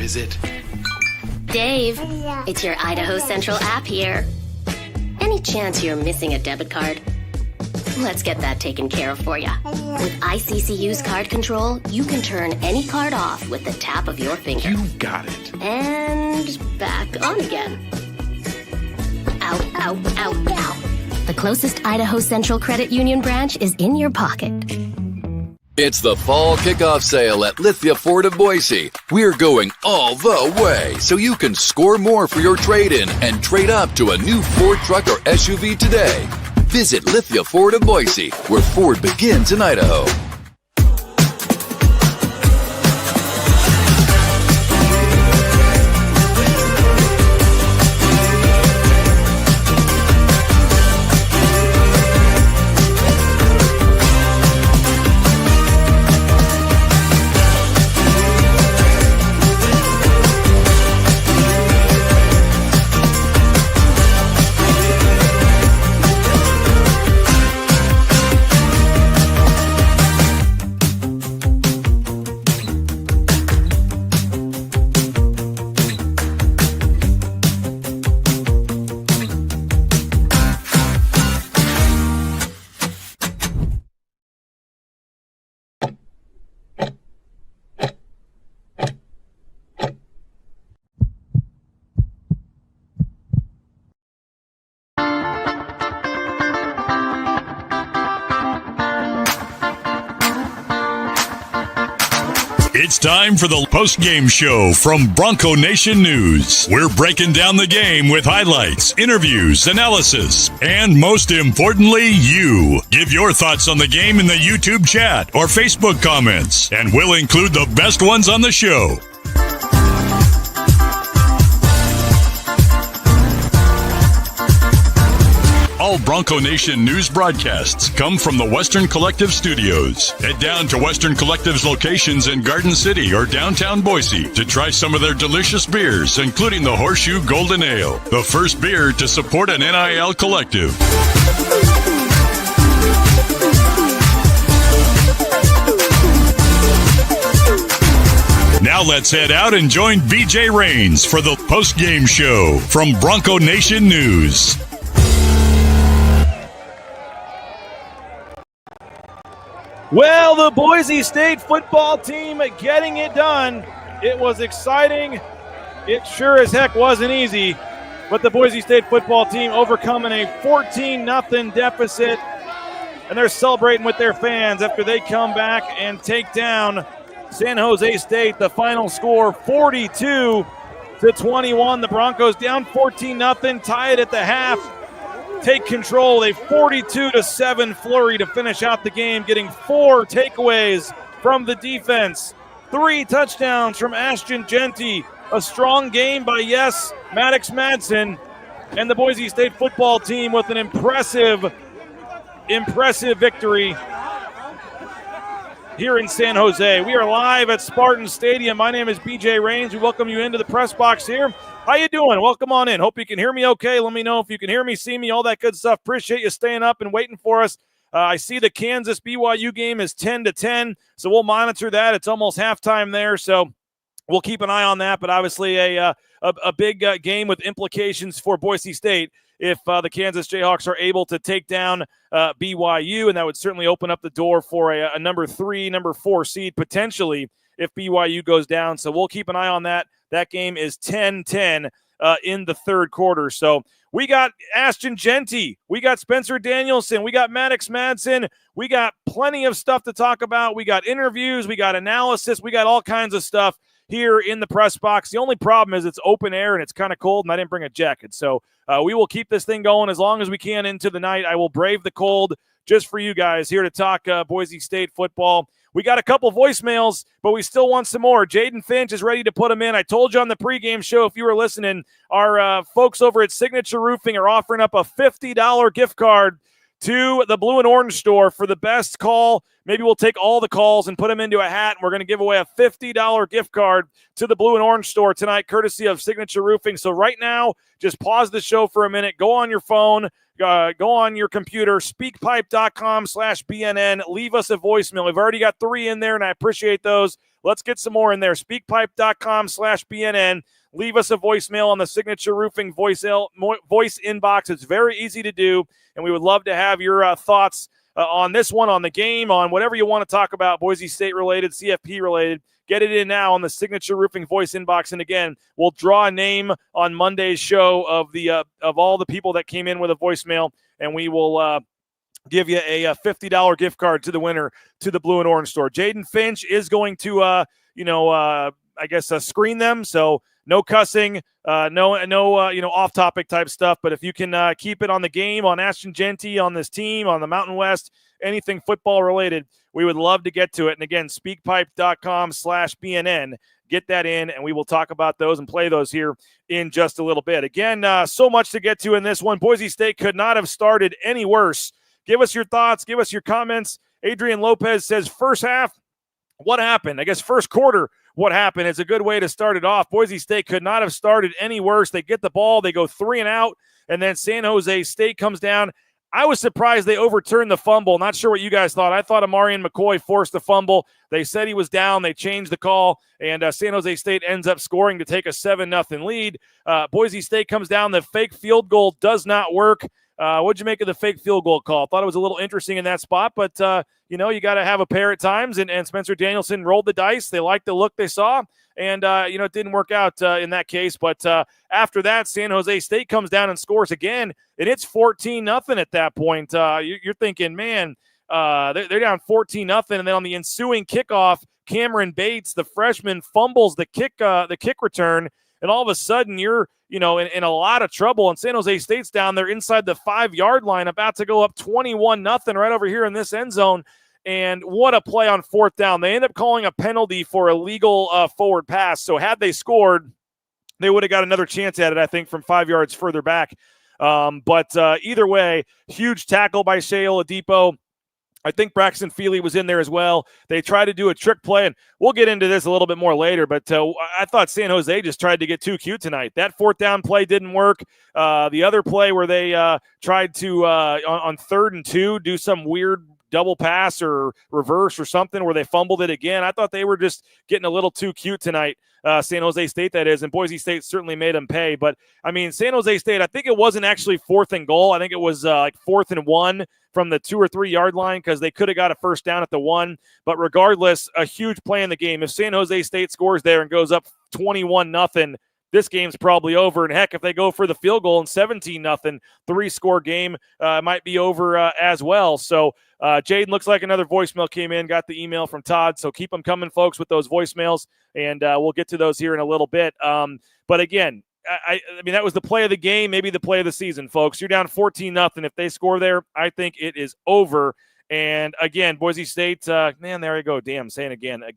is it? Dave, it's your Idaho Central app here. Any chance you're missing a debit card? Let's get that taken care of for you. With ICCU's card control, you can turn any card off with the tap of your finger. You got it. And back on again. Ow, ow, ow, ow. The closest Idaho Central Credit Union branch is in your pocket. It's the fall kickoff sale at Lithia Ford of Boise. We're going all the way so you can score more for your trade-in and trade up to a new Ford truck or SUV today. Visit Lithia Ford of Boise, where Ford begins in Idaho. It's time for the Postgame show from Bronco Nation News. We're breaking down the game with highlights, interviews, analysis, and most importantly, you. Give your thoughts on the game in the YouTube chat or Facebook comments, and we'll include the best ones on the show. All Bronco Nation news broadcasts come from the Western Collective Studios. Head down to Western Collective's locations in Garden City or downtown Boise to try some of their delicious beers, including the Horseshoe Golden Ale, the first beer to support an NIL collective. Now let's head out and join BJ Rains for the Postgame show from Bronco Nation News. Well, the Boise State football team getting it done. It was exciting. It sure as heck wasn't easy. But the Boise State football team overcoming a 14-0 deficit. And they're celebrating with their fans after they come back and take down San Jose State. The final score, 42-21. The Broncos down 14-0, tied at the half. Take control, a 42-7 flurry to finish out the game, getting 4 takeaways from the defense. 3 touchdowns from Ashton Jeanty. A strong game by, Maddox Madson. And the Boise State football team with an impressive victory here in San Jose. We are live at Spartan Stadium. My name is BJ Rains. We welcome you into the press box here. How you doing? Welcome on in. Hope you can hear me okay. Let me know if you can hear me, see me, all that good stuff. Appreciate you staying up and waiting for us. I see the Kansas BYU game is 10-10, so we'll monitor that. It's almost halftime there, so we'll keep an eye on that. But obviously a big game with implications for Boise State if the Kansas Jayhawks are able to take down BYU, and that would certainly open up the door for a number 3, number 4 seed potentially if BYU goes down. So we'll keep an eye on that. That game is 10-10 in the third quarter. So we got Ashton Jeanty. We got Spencer Danielson. We got Maddox Madson. We got plenty of stuff to talk about. We got interviews. We got analysis. We got all kinds of stuff here in the press box. The only problem is it's open air and it's kind of cold, and I didn't bring a jacket. So we will keep this thing going as long as we can into the night. I will brave the cold just for you guys here to talk Boise State football. We got a couple voicemails, but we still want some more. Jaden Finch is ready to put them in. I told you on the pregame show, if you were listening, our folks over at Signature Roofing are offering up a $50 gift card to the Blue and Orange store for the best call. Maybe we'll take all the calls and put them into a hat, and we're going to give away a $50 gift card to the Blue and Orange store tonight, courtesy of Signature Roofing. So right now, just pause the show for a minute. Go on your phone. Go on your computer, speakpipe.com/BNN. Leave us a voicemail. We've already got 3 in there, and I appreciate those. let's get some more in there. Speakpipe.com/BNN. Leave us a voicemail on the Signature Roofing voice inbox. It's very easy to do, and we would love to have your thoughts on this one, on the game, on whatever you want to talk about, Boise State related, CFP related. Get it in now on the Signature Roofing voice inbox. And again, we'll draw a name on Monday's show of all the people that came in with a voicemail, and we will give you a $50 gift card to the winner to the Blue and Orange store. Jaden Finch is going to, screen them. So no cussing, no, off-topic type stuff. But if you can keep it on the game, on Ashton Jeanty, on this team, on the Mountain West, anything football related, we would love to get to it. And again, speakpipe.com/BNN. Get that in, and we will talk about those and play those here in just a little bit. Again, so much to get to in this one. Boise State could not have started any worse. Give us your thoughts. Give us your comments. Adrian Lopez says, first half, what happened? I guess first quarter, what happened? It's a good way to start it off. Boise State could not have started any worse. They get the ball. They go 3 and out, and then San Jose State comes down. I was surprised they overturned the fumble. Not sure what you guys thought. I thought Amarian McCoy forced the fumble. They said he was down. They changed the call, and San Jose State ends up scoring to take a 7-0 lead. Boise State comes down. The fake field goal does not work. What'd you make of the fake field goal call? Thought it was a little interesting in that spot, but, you got to have a pair at times, and Spencer Danielson rolled the dice. They liked the look they saw, and, it didn't work out in that case. But after that, San Jose State comes down and scores again, and it's 14-0 at that point. You're thinking, man, they're down 14-0, and then on the ensuing kickoff, Cameron Bates, the freshman, fumbles the kick return, and all of a sudden you're in a lot of trouble. And San Jose State's down there inside the 5-yard line, about to go up 21-0 right over here in this end zone. And what a play on fourth down. They end up calling a penalty for illegal forward pass. So had they scored, they would have got another chance at it, I think, from 5 yards further back. But either way, huge tackle by Shea Oladipo. I think Braxton Feely was in there as well. They tried to do a trick play, and we'll get into this a little bit more later, but I thought San Jose just tried to get too cute tonight. That fourth down play didn't work. The other play where they tried to, on 3rd and 2, do some weird double pass or reverse or something where they fumbled it again. I thought they were just getting a little too cute tonight. San Jose State, that is, and Boise State certainly made them pay. But, San Jose State, I think it wasn't actually 4th and goal. I think it was 4th and 1 from the 2 or 3 yard line because they could have got a first down at the 1. But regardless, a huge play in the game. If San Jose State scores there and goes up 21-0, this game's probably over. And heck, if they go for the field goal and 17-0, 3-score game might be over as well. So Jaden, looks like another voicemail came in, got the email from Todd. So keep them coming, folks, with those voicemails, and we'll get to those here in a little bit. But again, I mean, that was the play of the game, maybe the play of the season, folks. You're down 14-0. If they score there, I think it is over. And again, Boise State, man, there you go. Damn, saying again. I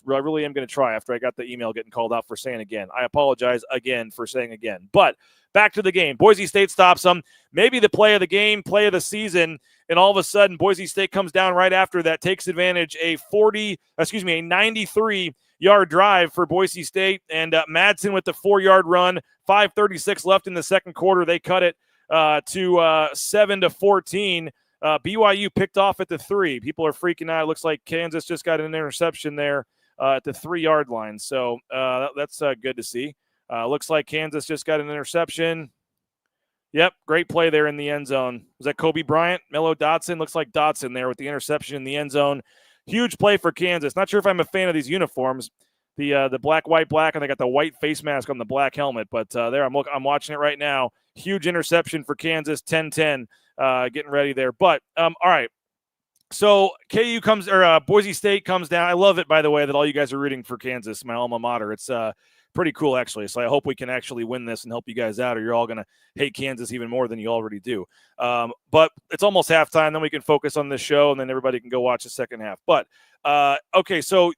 really am going to try after I got the email getting called out for saying again. I apologize again for saying again. But back to the game. Boise State stops them. Maybe the play of the game, play of the season, and all of a sudden Boise State comes down right after that, takes advantage, a 93-yard drive for Boise State, and Madson with the 4-yard run, 5:36 left in the second quarter. They cut it to 7-14. BYU picked off at the 3. People are freaking out. It looks like Kansas just got an interception there at the 3-yard line. So that's good to see. Looks like Kansas just got an interception. Yep, great play there in the end zone. Was that Kobe Bryant? Melo Dotson? Looks like Dotson there with the interception in the end zone. Huge play for Kansas. Not sure if I'm a fan of these uniforms. The black, white, black, and they got the white face mask on the black helmet. But there, I'm watching it right now. Huge interception for Kansas, 10-10, getting ready there. But, all right. So Boise State comes down. I love it, by the way, that all you guys are rooting for Kansas, my alma mater. It's pretty cool, actually. So I hope we can actually win this and help you guys out, or you're all going to hate Kansas even more than you already do. But it's almost halftime. Then we can focus on this show, and then everybody can go watch the second half. But, okay, so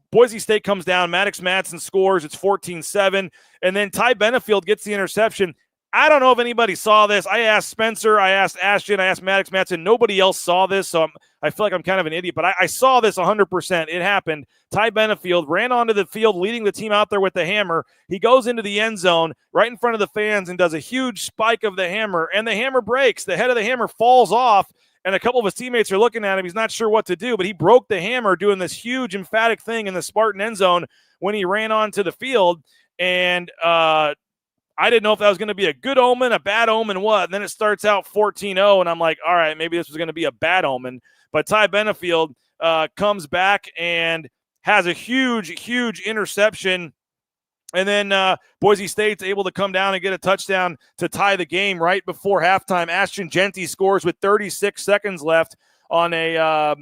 Boise State comes down. Maddox Madson scores. It's 14-7. And then Ty Benefield gets the interception. I don't know if anybody saw this. I asked Spencer. I asked Ashton. I asked Maddox Madson. Nobody else saw this, so I feel like I'm kind of an idiot. But I saw this 100%. It happened. Ty Benefield ran onto the field, leading the team out there with the hammer. He goes into the end zone right in front of the fans and does a huge spike of the hammer, and the hammer breaks. The head of the hammer falls off, and a couple of his teammates are looking at him. He's not sure what to do, but he broke the hammer doing this huge emphatic thing in the Spartan end zone when he ran onto the field. And I didn't know if that was going to be a good omen, a bad omen, what. And then it starts out 14-0, and I'm like, all right, maybe this was going to be a bad omen. But Ty Benefield comes back and has a huge interception. And then Boise State's able to come down and get a touchdown to tie the game right before halftime. Ashton Jeanty scores with 36 seconds left on a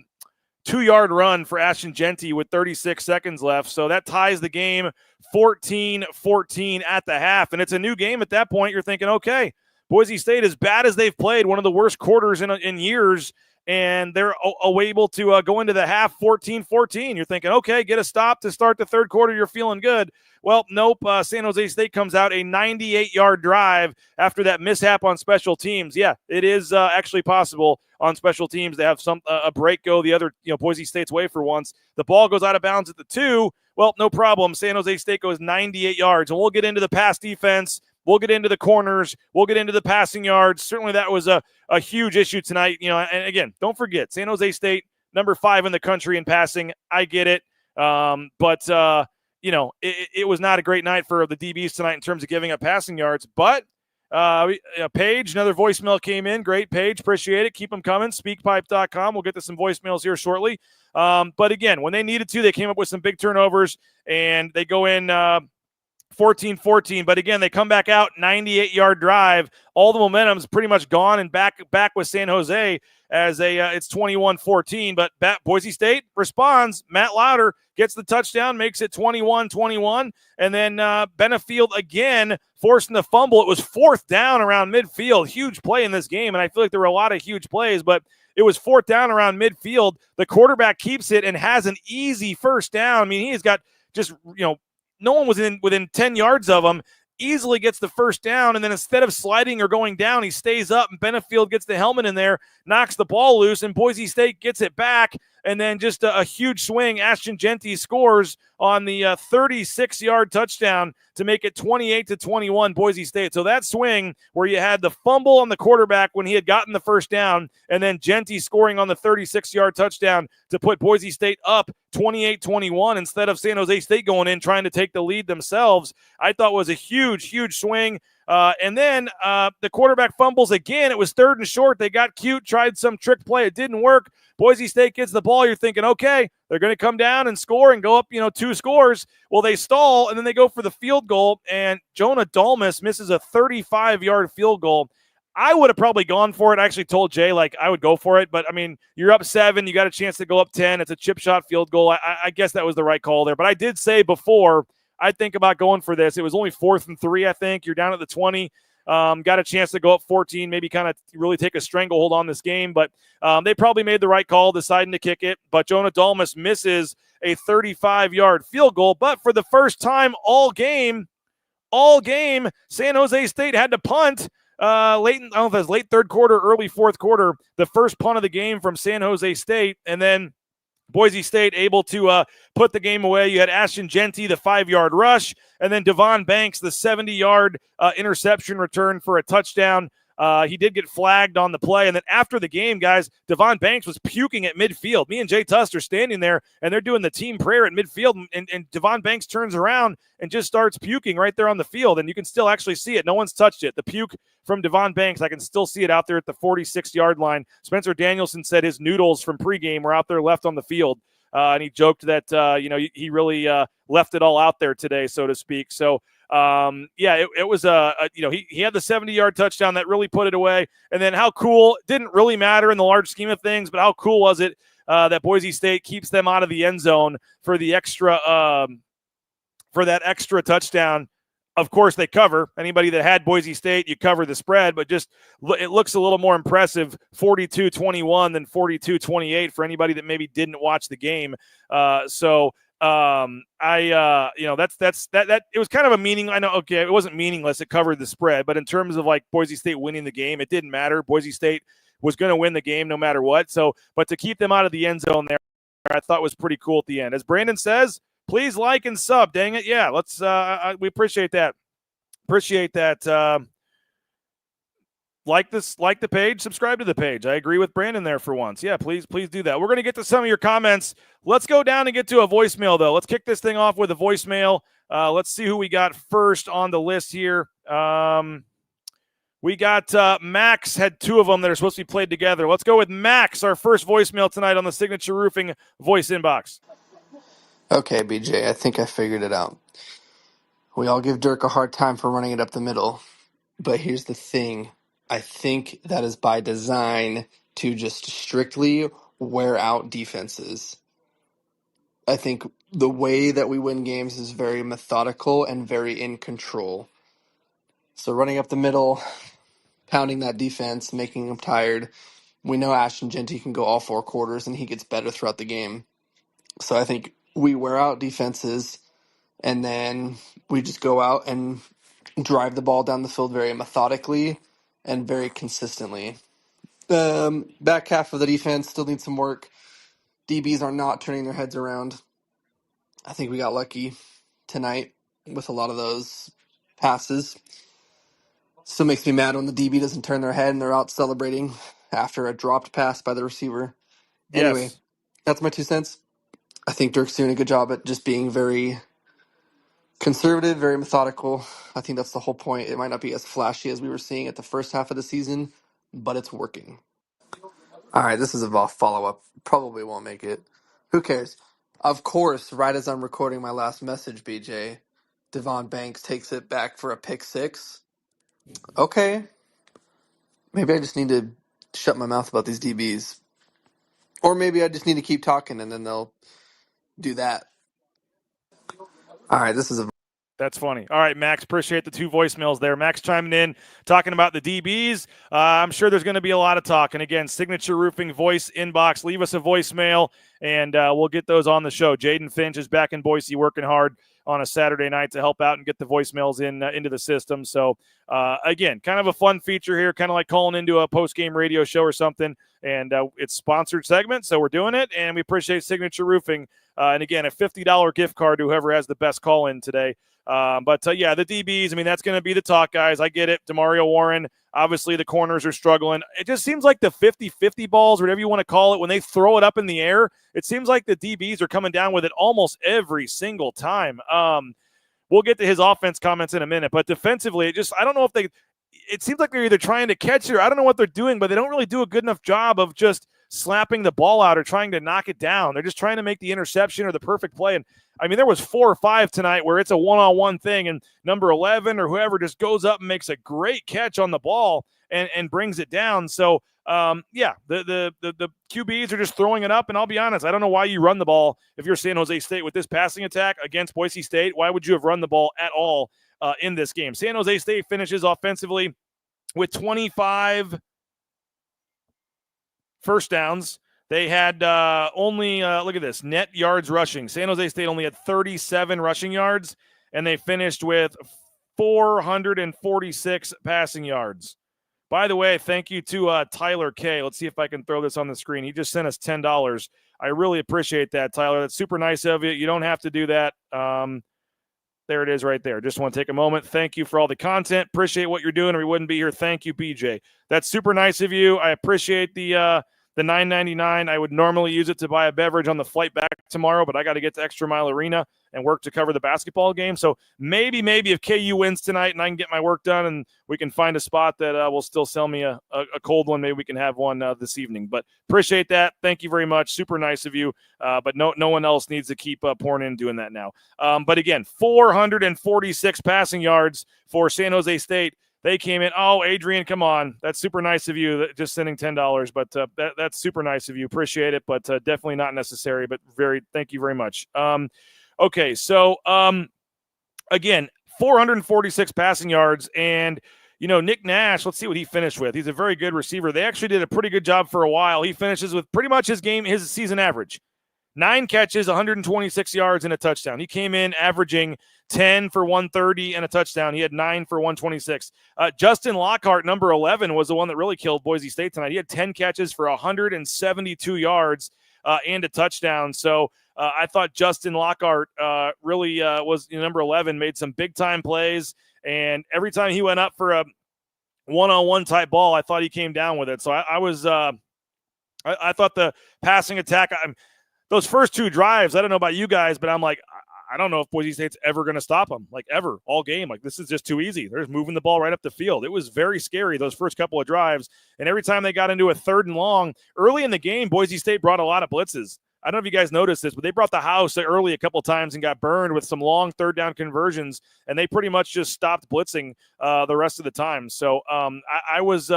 2-yard run for Ashton Jeanty with 36 seconds left. So that ties the game 14-14 at the half. And it's a new game at that point. You're thinking, okay, Boise State, as bad as they've played, one of the worst quarters in years, and they're able to go into the half 14-14. You're thinking, okay, get a stop to start the third quarter. You're feeling good. Well, nope. San Jose State comes out a 98-yard drive after that mishap on special teams. Yeah, it is actually possible on special teams to have a break go the other, Boise State's way for once. The ball goes out of bounds at the 2. Well, no problem. San Jose State goes 98 yards, and we'll get into the pass defense. We'll get into the corners. We'll get into the passing yards. Certainly that was a huge issue tonight. And again, don't forget, San Jose State, number 5 in the country in passing. I get it. But it was not a great night for the DBs tonight in terms of giving up passing yards. But Paige, another voicemail came in. Great, Paige. Appreciate it. Keep them coming. Speakpipe.com. We'll get to some voicemails here shortly. But again, when they needed to, they came up with some big turnovers, and they go in 14-14, but again, they come back out, 98-yard drive. All the momentum's pretty much gone, and back with San Jose as it's 21-14. But Boise State responds. Matt Lauder gets the touchdown, makes it 21-21, and then Benefield again forcing the fumble. It was 4th down around midfield. Huge play in this game, and I feel like there were a lot of huge plays, but it was 4th down around midfield. The quarterback keeps it and has an easy first down. I mean, he's got just, no one was within 10 yards of him, easily gets the first down, and then instead of sliding or going down, he stays up, and Benefield gets the helmet in there, knocks the ball loose, and Boise State gets it back, and then just a huge swing. Ashton Jeanty scores on the 36-yard touchdown to make it 28-21 Boise State. So that swing where you had the fumble on the quarterback when he had gotten the first down, and then Jeanty scoring on the 36-yard touchdown to put Boise State up 28-21 instead of San Jose State going in trying to take the lead themselves, I thought was a huge swing. And then the quarterback fumbles again. It was 3rd and short. They got cute, tried some trick play. It didn't work. Boise State gets the ball. You're thinking, okay, they're going to come down and score and go up, 2 scores. Well, they stall, and then they go for the field goal, and Jonah Dalmas misses a 35-yard field goal. I would have probably gone for it. I actually told Jay, I would go for it. But, I mean, you're up 7. You got a chance to go up 10. It's a chip shot field goal. I guess that was the right call there. But I did say before, I think about going for this. It was only 4th and 3, I think. You're down at the 20. Got a chance to go up 14, maybe kind of really take a stranglehold on this game. But they probably made the right call deciding to kick it. But Jonah Dalmas misses a 35-yard field goal. But for the first time all game, San Jose State had to punt late. I don't know if it was late 3rd quarter, early 4th quarter, the first punt of the game from San Jose State. And then Boise State able to put the game away. You had Ashton Jeanty, the 5-yard rush, and then Devon Banks, the 70-yard interception return for a touchdown. He did get flagged on the play. And then after the game, guys, Devon Banks was puking at midfield. Me and Jay Tust are standing there, and they're doing the team prayer at midfield, and Devon Banks turns around and just starts puking right there on the field, and you can still actually see it. No one's touched it. The puke from Devon Banks, I can still see it out there at the 46-yard line. Spencer Danielson said his noodles from pregame were out there left on the field, and he joked that, he really left it all out there today, so to speak. So, it was he had the 70-yard touchdown that really put it away. And then how cool, didn't really matter in the large scheme of things, but how cool was it that Boise State keeps them out of the end zone for the extra for that extra touchdown. Of course, they cover. Anybody that had Boise State, you cover the spread, but just it looks a little more impressive 42-21 than 42-28 for anybody that maybe didn't watch the game. That's that it was kind of a meaning. I know, okay, it wasn't meaningless. It covered the spread, but in terms of Boise State winning the game, it didn't matter. Boise State was going to win the game no matter what. So, but to keep them out of the end zone there, I thought was pretty cool at the end. As Brandon says, please like and sub. Dang it. Yeah, let's, we appreciate that. like the page, subscribe to the page. I agree with Brandon there for once. Yeah, please do that. We're going to get to some of your comments. Let's go down and get to a voicemail, though. Let's kick this thing off with a voicemail. Let's see who we got first on the list here. We got Max, had two of them that are supposed to be played together. Let's go with Max, our first voicemail tonight on the Signature Roofing voice inbox. Okay, BJ, I think I figured it out. We all give Dirk a hard time for running it up the middle, but here's the thing. I think that is by design to just strictly wear out defenses. I think the way that we win games is very methodical and very in control. So running up the middle, pounding that defense, making them tired. We know Ashton Jeanty can go all 4 quarters, and he gets better throughout the game. So I think we wear out defenses, and then we just go out and drive the ball down the field very methodically and very consistently. Back half of the defense still needs some work. DBs are not turning their heads around. I think we got lucky tonight with a lot of those passes. Still makes me mad when the DB doesn't turn their head and they're out celebrating after a dropped pass by the receiver. Yes. Anyway, that's my 2 cents. I think Dirk's doing a good job at just being very conservative, very methodical. I think that's the whole point. It might not be as flashy as we were seeing at the first half of the season, but it's working. All right, this is a follow-up. Probably won't make it. Who cares? Of course, right as I'm recording my last message, BJ, Devon Banks takes it back for a pick 6. Okay. Maybe I just need to shut my mouth about these DBs. Or maybe I just need to keep talking and then they'll do that. All right, this is a That's funny. All right, Max, appreciate the 2 voicemails there. Max chiming in, talking about the DBs. I'm sure there's going to be a lot of talk. And again, Signature Roofing voice inbox. Leave us a voicemail, and we'll get those on the show. Jaden Finch is back in Boise working hard on a Saturday night to help out and get the voicemails into the system. So, again, kind of a fun feature here, kind of like calling into a post-game radio show or something. And it's sponsored segment, so we're doing it, and we appreciate Signature Roofing. And again, a $50 gift card to whoever has the best call in today. But yeah, the DBs, I mean, that's going to be the talk, guys. I get it. DeMario Warren, obviously the corners are struggling. It just seems like the 50-50 balls, whatever you want to call it, when they throw it up in the air, it seems like the DBs are coming down with it almost every single time. We'll get to his offense comments in a minute, but defensively, I don't know if it seems like they're either trying to catch it or I don't know what they're doing, but they don't really do a good enough job of just slapping the ball out or trying to knock it down. They're just trying to make the interception or the perfect play. And I mean, there was 4 or 5 tonight where it's a one-on-one thing and number 11 or whoever just goes up and makes a great catch on the ball and brings it down. So, yeah, the QBs are just throwing it up. And I'll be honest, I don't know why you run the ball if you're San Jose State with this passing attack against Boise State. Why would you have run the ball at all in this game? San Jose State finishes offensively with 25 first downs. They had only, look at this, net yards rushing. San Jose State only had 37 rushing yards, and they finished with 446 passing yards. By the way, thank you to Tyler K. Let's see if I can throw this on the screen. He just sent us $10. I really appreciate that, Tyler. That's super nice of you. You don't have to do that. There it is right there. Just want to take a moment. Thank you for all the content. Appreciate what you're doing, or we wouldn't be here. Thank you, BJ. That's super nice of you. I appreciate the $9.99. I would normally use it to buy a beverage on the flight back tomorrow, but I got to get to Extra Mile Arena and work to cover the basketball game. So maybe if KU wins tonight and I can get my work done and we can find a spot that will still sell me a cold one, maybe we can have one this evening. But appreciate that. Thank you very much. Super nice of you. But no one else needs to keep pouring in doing that now. But again, 446 passing yards for San Jose State. They came in. Oh, Adrian, come on. That's super nice of you, just sending $10. But that's super nice of you. Appreciate it, but definitely not necessary. But thank you very much. Okay, so again, 446 passing yards. And, Nick Nash, let's see what he finished with. He's a very good receiver. They actually did a pretty good job for a while. He finishes with pretty much his season average. 9 catches, 126 yards, and a touchdown. He came in averaging 10 for 130 and a touchdown. He had 9 for 126. Justin Lockhart, number 11, was the one that really killed Boise State tonight. He had 10 catches for 172 yards and a touchdown. So I thought Justin Lockhart really was number 11, made some big-time plays. And every time he went up for one-on-one type ball. I thought he came down with it. So I thought the passing attack, those first two drives, I don't know about you guys, but I'm like, I don't know if Boise State's ever going to stop them, like ever, all game. Like, this is just too easy. They're just moving the ball right up the field. It was very scary, those first couple of drives. And every time they got into a 3rd and long, early in the game, Boise State brought a lot of blitzes. I don't know if you guys noticed this, but they brought the house early a couple of times and got burned with some long 3rd down conversions, and they pretty much just stopped blitzing the rest of the time. So I was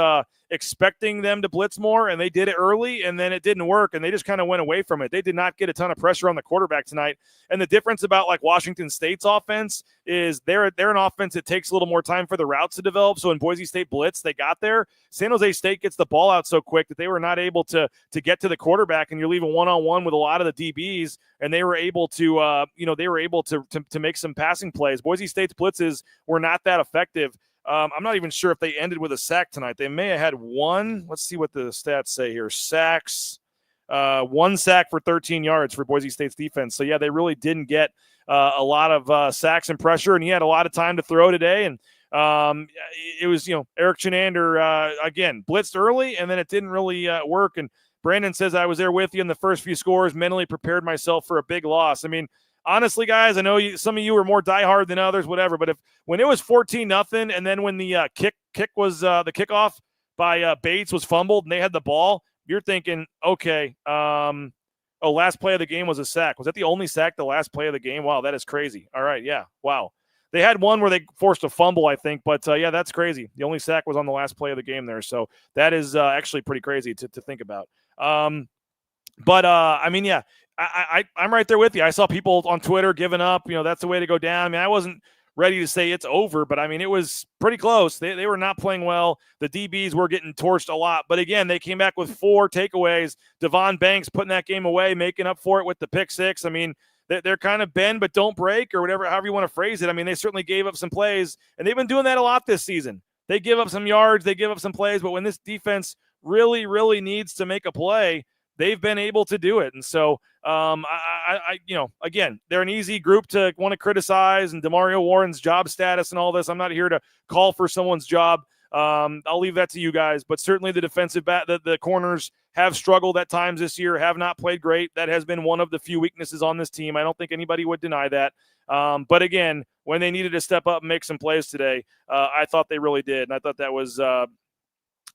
expecting them to blitz more, and they did it early, and then it didn't work, and they just kind of went away from it. They did not get a ton of pressure on the quarterback tonight. And the difference about like Washington State's offense is they're an offense that takes a little more time for the routes to develop. So in Boise State blitz, they got there. San Jose State gets the ball out so quick that they were not able to get to the quarterback, and you're leaving one-on-one with a lot of the DBs, and they were able to to make some passing plays. Boise State's blitzes were not that effective. I'm not even sure if they ended with a sack tonight. They may have had one. Let's see what the stats say here. Sacks. 1 sack for 13 yards for Boise State's defense. So, yeah, they really didn't get a lot of sacks and pressure, and he had a lot of time to throw today. And it was, Eric Chenander, again, blitzed early, and then it didn't really work. And Brandon says, I was there with you in the first few scores, mentally prepared myself for a big loss. I mean, honestly, guys, I know some of you are more diehard than others, whatever, but when it was 14-0, and then when the kick was the kickoff by Bates was fumbled and they had the ball, you're thinking, okay, last play of the game was a sack. Was that the only sack the last play of the game? Wow, that is crazy. All right, yeah, wow. They had one where they forced a fumble, I think, but yeah, that's crazy. The only sack was on the last play of the game there, so that is actually pretty crazy to think about. I mean, yeah, I'm right there with you. I saw people on Twitter giving up. That's the way to go down. I mean, I wasn't ready to say it's over, but I mean, it was pretty close. They were not playing well. The DBs were getting torched a lot. But again, they came back with 4 takeaways. Devon Banks putting that game away, making up for it with the pick 6. I mean, they're kind of bend but don't break, or whatever, however you want to phrase it. I mean, they certainly gave up some plays, and they've been doing that a lot this season. They give up some yards, they give up some plays, but when this defense really, really needs to make a play, they've been able to do it. And so, again, they're an easy group to want to criticize, and DeMario Warren's job status and all this. I'm not here to call for someone's job. I'll leave that to you guys. But certainly the defensive the corners have struggled at times this year, have not played great. That has been one of the few weaknesses on this team. I don't think anybody would deny that. But again, when they needed to step up and make some plays today, I thought they really did. And I thought that was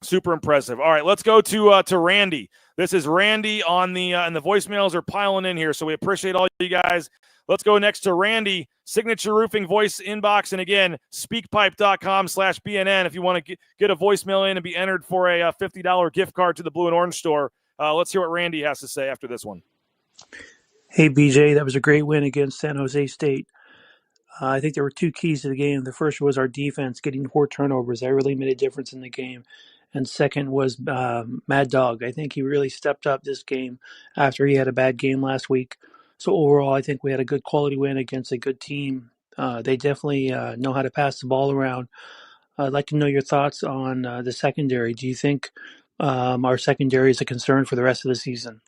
super impressive. All right, let's go to Randy. This is Randy on the and the voicemails are piling in here, so we appreciate all you guys. Let's go next to Randy, Signature Roofing voice inbox, and again, speakpipe.com/BNN if you want to get a voicemail in and be entered for a $50 gift card to the Blue and Orange store. Let's hear what Randy has to say after this one. Hey, BJ, that was a great win against San Jose State. I think there were 2 keys to the game. The first was our defense getting 4 turnovers. That really made a difference in the game. And second was Mad Dog. I think he really stepped up this game after he had a bad game last week. So overall, I think we had a good quality win against a good team. They definitely know how to pass the ball around. I'd like to know your thoughts on the secondary. Do you think our secondary is a concern for the rest of the season?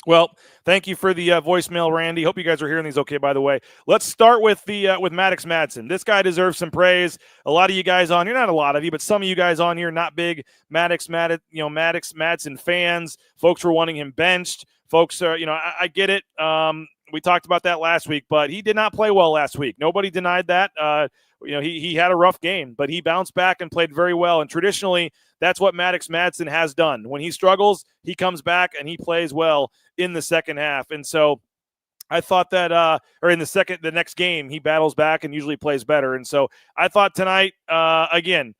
Well, thank you for the voicemail, Randy. Hope you guys are hearing these okay, by the way. Let's start with with Maddox Madson. This guy deserves some praise. A lot of you guys on here, not a lot of you, but some of you guys on here, not big Maddox Madson fans. Folks were wanting him benched. Folks are, I get it. We talked about that last week, but he did not play well last week. Nobody denied that. He had a rough game, but he bounced back and played very well. And traditionally, that's what Maddox Madson has done. When he struggles, he comes back and he plays well in the second half. And so I thought that, the next game, he battles back and usually plays better. And so I thought tonight, again,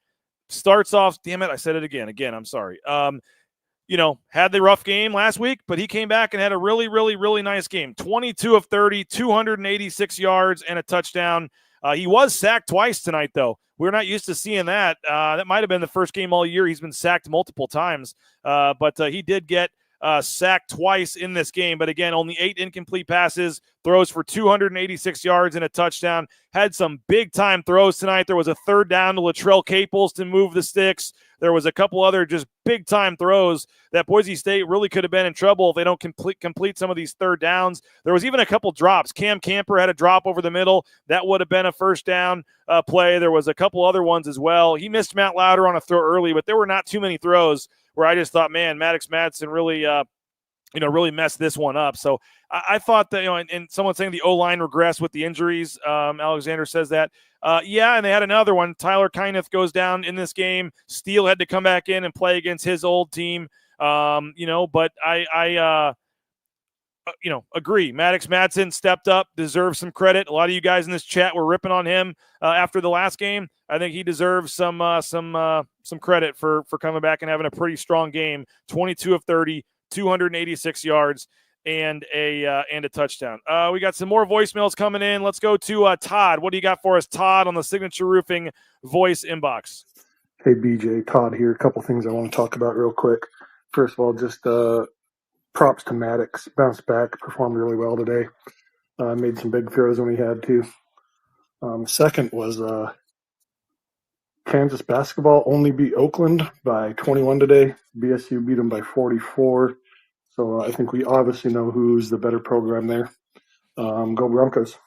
starts off, damn it, I said it again, I'm sorry. Had the rough game last week, but he came back and had a really, really, really nice game. 22 of 30, 286 yards and a touchdown. He was sacked twice tonight, though. We're not used to seeing that. That might have been the first game all year. He's been sacked multiple times, but he did get sacked twice in this game. But again, only 8 incomplete passes, throws for 286 yards and a touchdown. Had some big-time throws tonight. There was a third down to Latrell Caples to move the sticks. There was a couple other just big-time throws that Boise State really could have been in trouble if they don't complete some of these third downs. There was even a couple drops. Cam Camper had a drop over the middle. That would have been a first down play. There was a couple other ones as well. He missed Matt Louder on a throw early, but there were not too many throws where I just thought, man, Maddox Madson really really messed this one up. So I thought that, and someone saying the O-line regressed with the injuries. Alexander says that. Yeah, and they had another one. Tyler Kyneth goes down in this game. Steele had to come back in and play against his old team. But I agree. Maddox Madson stepped up, deserves some credit. A lot of you guys in this chat were ripping on him after the last game. I think he deserves some credit for coming back and having a pretty strong game. 22 of 30, 286 yards, and a touchdown. We got some more voicemails coming in. Let's go to Todd. What do you got for us, Todd, on the Signature Roofing voice inbox? Hey, BJ, Todd here. A couple things I want to talk about real quick. First of all, just props to Maddox. Bounced back, performed really well today. Made some big throws when he had to. Second was Kansas basketball only beat Oakland by 21 today. BSU beat them by 44. So I think we obviously know who's the better program there. Go Broncos.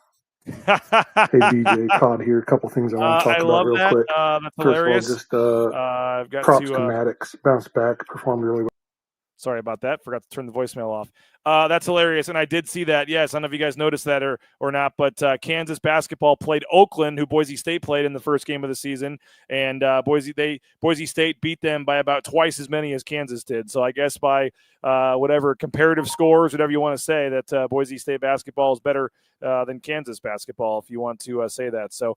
Hey, BJ, Todd here. A couple things I want to talk about real quick. That's hilarious. First of all, just I've got props to Maddox. Bounced back, performed really well. Sorry about that. Forgot to turn the voicemail off. That's hilarious, and I did see that. Yes, I don't know if you guys noticed that or not, but Kansas basketball played Oakland, who Boise State played in the first game of the season, and Boise State beat them by about twice as many as Kansas did. So I guess by whatever comparative scores, whatever you want to say, that Boise State basketball is better than Kansas basketball, if you want to say that. So,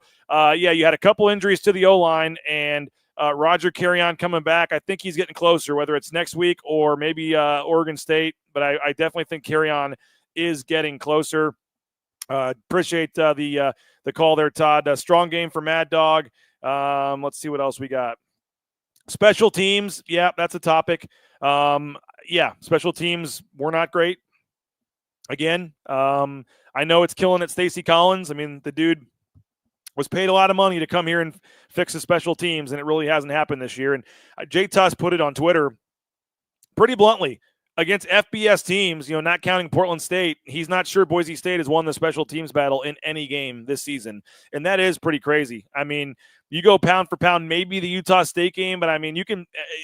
you had a couple injuries to the O-line, and Roger Carrion coming back. I think he's getting closer, whether it's next week or maybe Oregon State. But I definitely think Carrion is getting closer. Appreciate the call there, Todd. Strong game for Mad Dog. Let's see what else we got. Special teams. Yeah, that's a topic. Special teams were not great. Again, I know it's killing at Stacey Collins. I mean, the dude was paid a lot of money to come here and fix the special teams, and it really hasn't happened this year. And Jay Tuss put it on Twitter pretty bluntly. Against FBS teams, not counting Portland State, he's not sure Boise State has won the special teams battle in any game this season. And that is pretty crazy. I mean, you go pound for pound, maybe the Utah State game, but I mean,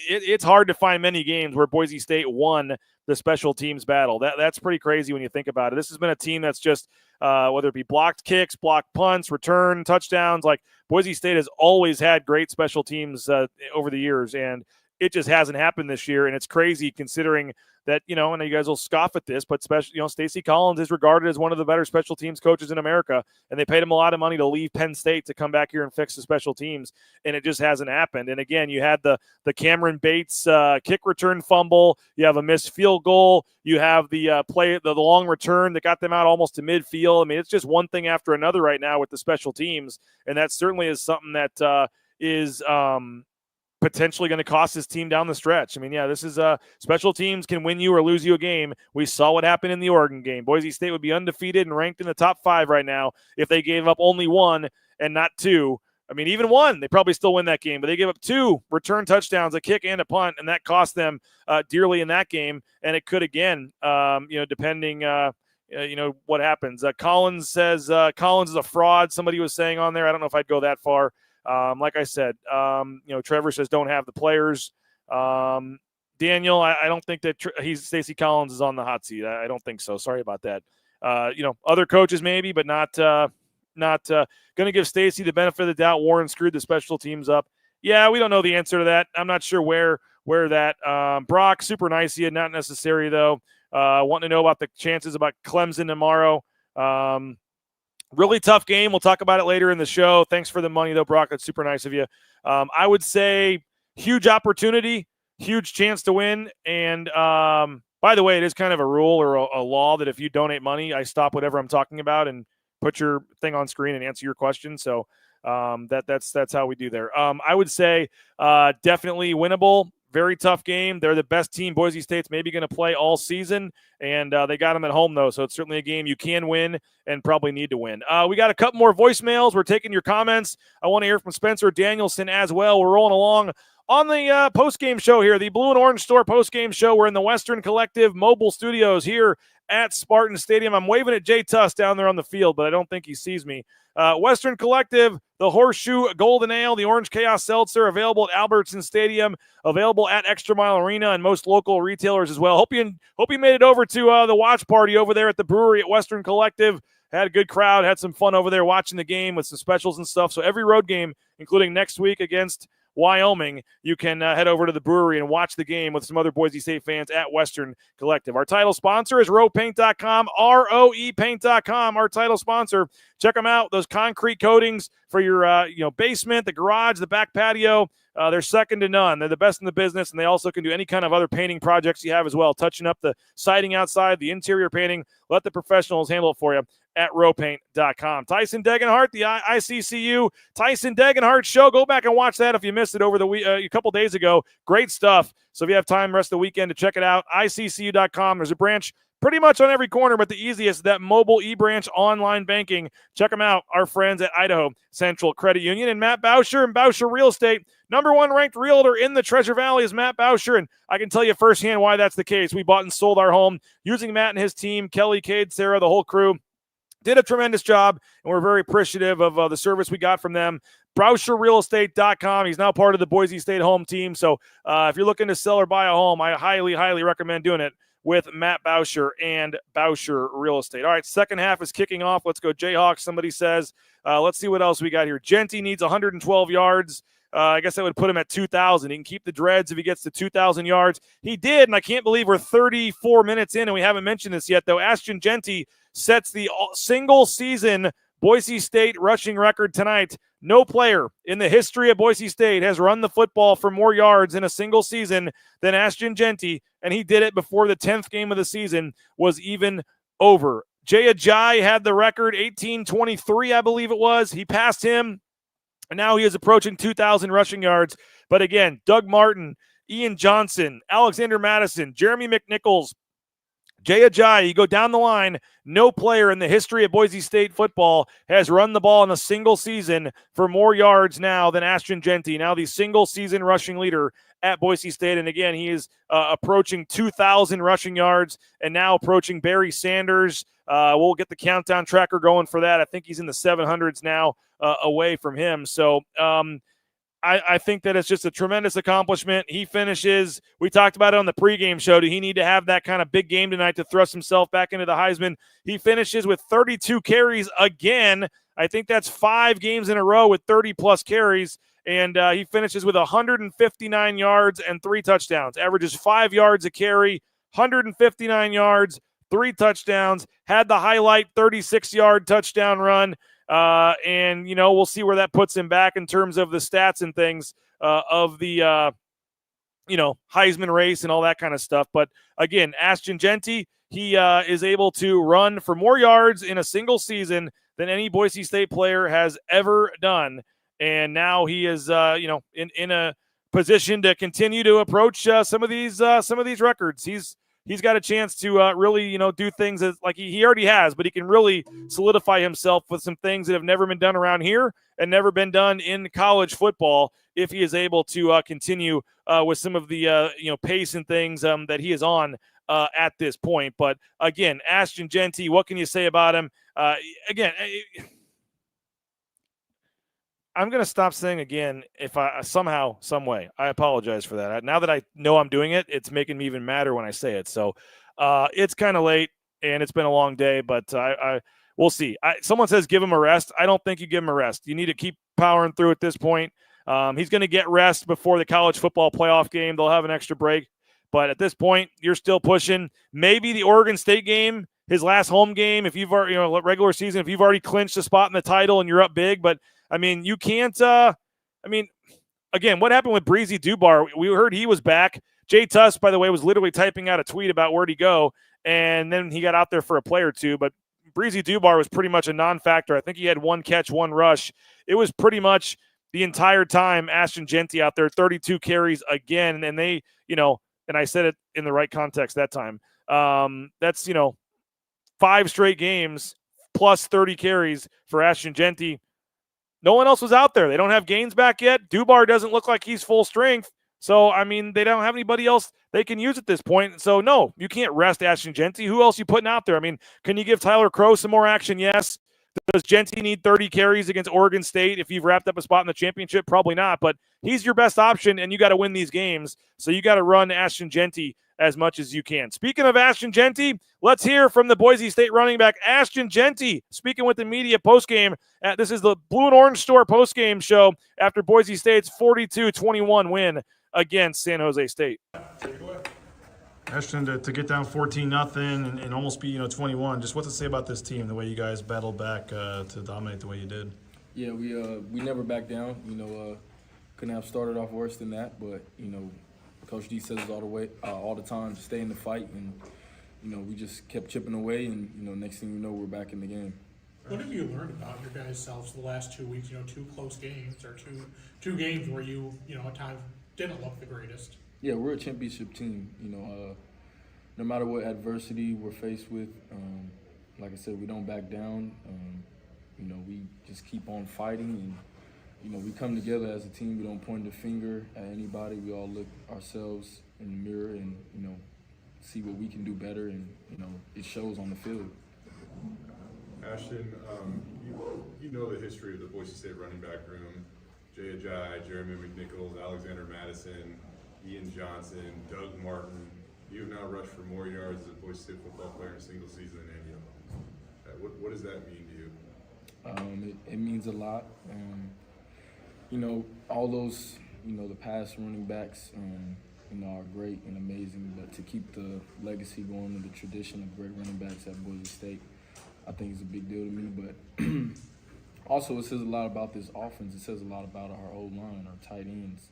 it's hard to find many games where Boise State won the special teams battle. That's pretty crazy when you think about it. This has been a team that's just, whether it be blocked kicks, blocked punts, return, touchdowns, like Boise State has always had great special teams over the years, and it just hasn't happened this year. And it's crazy considering that, I know you guys will scoff at this, but Stacey Collins is regarded as one of the better special teams coaches in America, and they paid him a lot of money to leave Penn State to come back here and fix the special teams, and it just hasn't happened. And again, you had the Cameron Bates kick return fumble, you have a missed field goal, you have the the long return that got them out almost to midfield. I mean, it's just one thing after another right now with the special teams, and that certainly is something that is potentially going to cost his team down the stretch. I mean, this is special teams can win you or lose you a game. We saw what happened in the Oregon game. Boise State would be undefeated and ranked in the top 5 right now if they gave up only 1 and not 2. I mean, even 1, they probably still win that game, but they gave up 2 return touchdowns, a kick and a punt, and that cost them dearly in that game. And it could again, depending, what happens. Collins says Collins is a fraud. Somebody was saying on there. I don't know if I'd go that far. Like I said, Trevor says don't have the players. Daniel, I don't think that Stacey Collins is on the hot seat. I don't think so. Sorry about that. Other coaches maybe, but not going to give Stacey the benefit of the doubt. Warren screwed the special teams up. Yeah, we don't know the answer to that. I'm not sure where that. Brock, super nice. Not necessary though. Wanting to know about the chances about Clemson tomorrow. Really tough game. We'll talk about it later in the show. Thanks for the money, though, Brock. That's super nice of you. I would say huge opportunity, huge chance to win. And by the way, it is kind of a rule or a law that if you donate money, I stop whatever I'm talking about and put your thing on screen and answer your question. So that's how we do there. I would say definitely winnable. very tough game. They're the best team Boise State's maybe going to play all season, and they got them at home, though, so it's certainly a game you can win and probably need to win. We got a couple more voicemails. We're taking your comments. I want to hear from Spencer Danielson as well. We're rolling along on the post-game show here, the Blue and Orange Store post-game show. We're in the Western Collective mobile studios here at Spartan Stadium. I'm waving at Jay Tuss down there on the field, but I don't think he sees me. Western Collective, the Horseshoe Golden Ale, the Orange Chaos Seltzer, available at Albertson Stadium, available at Extra Mile Arena and most local retailers as well. Hope you made it over to the watch party over there at the brewery at Western Collective. Had a good crowd, had some fun over there watching the game with some specials and stuff. So every road game, including next week against Wyoming, you can head over to the brewery and watch the game with some other Boise State fans at Western Collective. Our title sponsor is roepaint.com, roepaint.com, our title sponsor. Check them out, those concrete coatings for your basement, the garage, the back patio. They're second to none. They're the best in the business, and they also can do any kind of other painting projects you have as well, touching up the siding outside, the interior painting. Let the professionals handle it for you at roepaint.com. Tyson Degenhart, the ICCU Tyson Degenhart Show. Go back and watch that if you missed it over the week, a couple days ago. Great stuff. So if you have time the rest of the weekend to check it out, iccu.com. There's a branch pretty much on every corner, but the easiest, that mobile e-branch online banking. Check them out, our friends at Idaho Central Credit Union. And Matt Bauscher and Bauscher Real Estate, number one ranked realtor in the Treasure Valley is Matt Bauscher, and I can tell you firsthand why that's the case. We bought and sold our home using Matt and his team, Kelly, Cade, Sarah, the whole crew. Did a tremendous job, and we're very appreciative of the service we got from them. BrauscherRealEstate.com. He's now part of the Boise State home team. So if you're looking to sell or buy a home, I highly, highly recommend doing it with Matt Bauscher and Bauscher Real Estate. All right, second half is kicking off. Let's go Jayhawks, somebody says. Let's see what else we got here. Jeanty needs 112 yards. I guess that would put him at 2,000. He can keep the dreads if he gets to 2,000 yards. He did, and I can't believe we're 34 minutes in, and we haven't mentioned this yet, though. Ashton Jeanty sets the single-season Boise State rushing record tonight. No player in the history of Boise State has run the football for more yards in a single season than Ashton Jeanty, and he did it before the 10th game of the season was even over. Jay Ajayi had the record, 18:23, I believe it was. He passed him, and now he is approaching 2,000 rushing yards. But again, Doug Martin, Ian Johnson, Alexander Madison, Jeremy McNichols, Jay Ajayi, you go down the line, no player in the history of Boise State football has run the ball in a single season for more yards now than Ashton Jeanty, now the single-season rushing leader at Boise State. And again, he is approaching 2,000 rushing yards and now approaching Barry Sanders. We'll get the countdown tracker going for that. I think he's in the 700s now away from him. So I think that it's just a tremendous accomplishment. He finishes, we talked about it on the pregame show, do he need to have that kind of big game tonight to thrust himself back into the Heisman? He finishes with 32 carries again. I think that's 5 games in a row with 30-plus carries, and he finishes with 159 yards and 3 touchdowns. Averages 5 yards a carry, 159 yards, 3 touchdowns, had the highlight 36-yard touchdown run. And, we'll see where that puts him back in terms of the stats and things of the, Heisman race and all that kind of stuff. But, again, Ashton Jeanty, he is able to run for more yards in a single season than any Boise State player has ever done. And now he is, in a position to continue to approach some of these records. He's got a chance to really, do things as like he already has, but he can really solidify himself with some things that have never been done around here and never been done in college football if he is able to continue with some of the, pace and things that he is on at this point. But, again, Ashton Jeanty, what can you say about him? I'm going to stop saying again if I somehow, some way. I apologize for that. Now that I know I'm doing it, it's making me even madder when I say it. So it's kind of late, and it's been a long day, but we'll see. Someone says give him a rest. I don't think you give him a rest. You need to keep powering through at this point. He's going to get rest before the college football playoff game. They'll have an extra break. But at this point, you're still pushing. Maybe the Oregon State game, his last home game, if you've already, regular season, if you've already clinched a spot in the title and you're up big. But, you can't again, what happened with Breezy Dubar? We heard he was back. Jay Tuss, by the way, was literally typing out a tweet about where'd he go, and then he got out there for a play or two. But Breezy Dubar was pretty much a non-factor. I think he had 1 catch, 1 rush. It was pretty much the entire time. Ashton Jeanty out there, 32 carries again, and they, and I said it in the right context that time. That's 5 straight games plus 30 carries for Ashton Jeanty. No one else was out there. They don't have Gaines back yet. Dubar doesn't look like he's full strength. So, I mean, they don't have anybody else they can use at this point. So, no, you can't rest Ashton Jeanty. Who else are you putting out there? I mean, can you give Tyler Crow some more action? Yes. Does Jeanty need 30 carries against Oregon State if you've wrapped up a spot in the championship? Probably not, but he's your best option, and you got to win these games. So you got to run Ashton Jeanty as much as you can. Speaking of Ashton Jeanty, let's hear from the Boise State running back, Ashton Jeanty, speaking with the media postgame. This is the Blue and Orange Store postgame show after Boise State's 42-21 win against San Jose State. Ashton, to get down 14-0 and almost be 21. Just what to say about this team, the way you guys battled back to dominate the way you did. Yeah, we never backed down. Couldn't have started off worse than that. But Coach D says all the time, stay in the fight, and we just kept chipping away, and next thing you know, we're back in the game. What have you learned about your guys' selves the last 2 weeks? 2 close games, or two games where you at times didn't look the greatest. Yeah, we're a championship team. No matter what adversity we're faced with, like I said, we don't back down. We just keep on fighting, and we come together as a team. We don't point the finger at anybody. We all look ourselves in the mirror and see what we can do better, and it shows on the field. Ashton, you know the history of the Boise State running back room. Jay Ajayi, Jeremy McNichols, Alexander Madison, Ian Johnson, Doug Martin. You have now rushed for more yards as a Boise State football player in a single season than any of them. What does that mean to you? It means a lot. All those, the past running backs, are great and amazing, but to keep the legacy going and the tradition of great running backs at Boise State, I think is a big deal to me. But also, it says a lot about this offense. It says a lot about our O-line, our tight ends,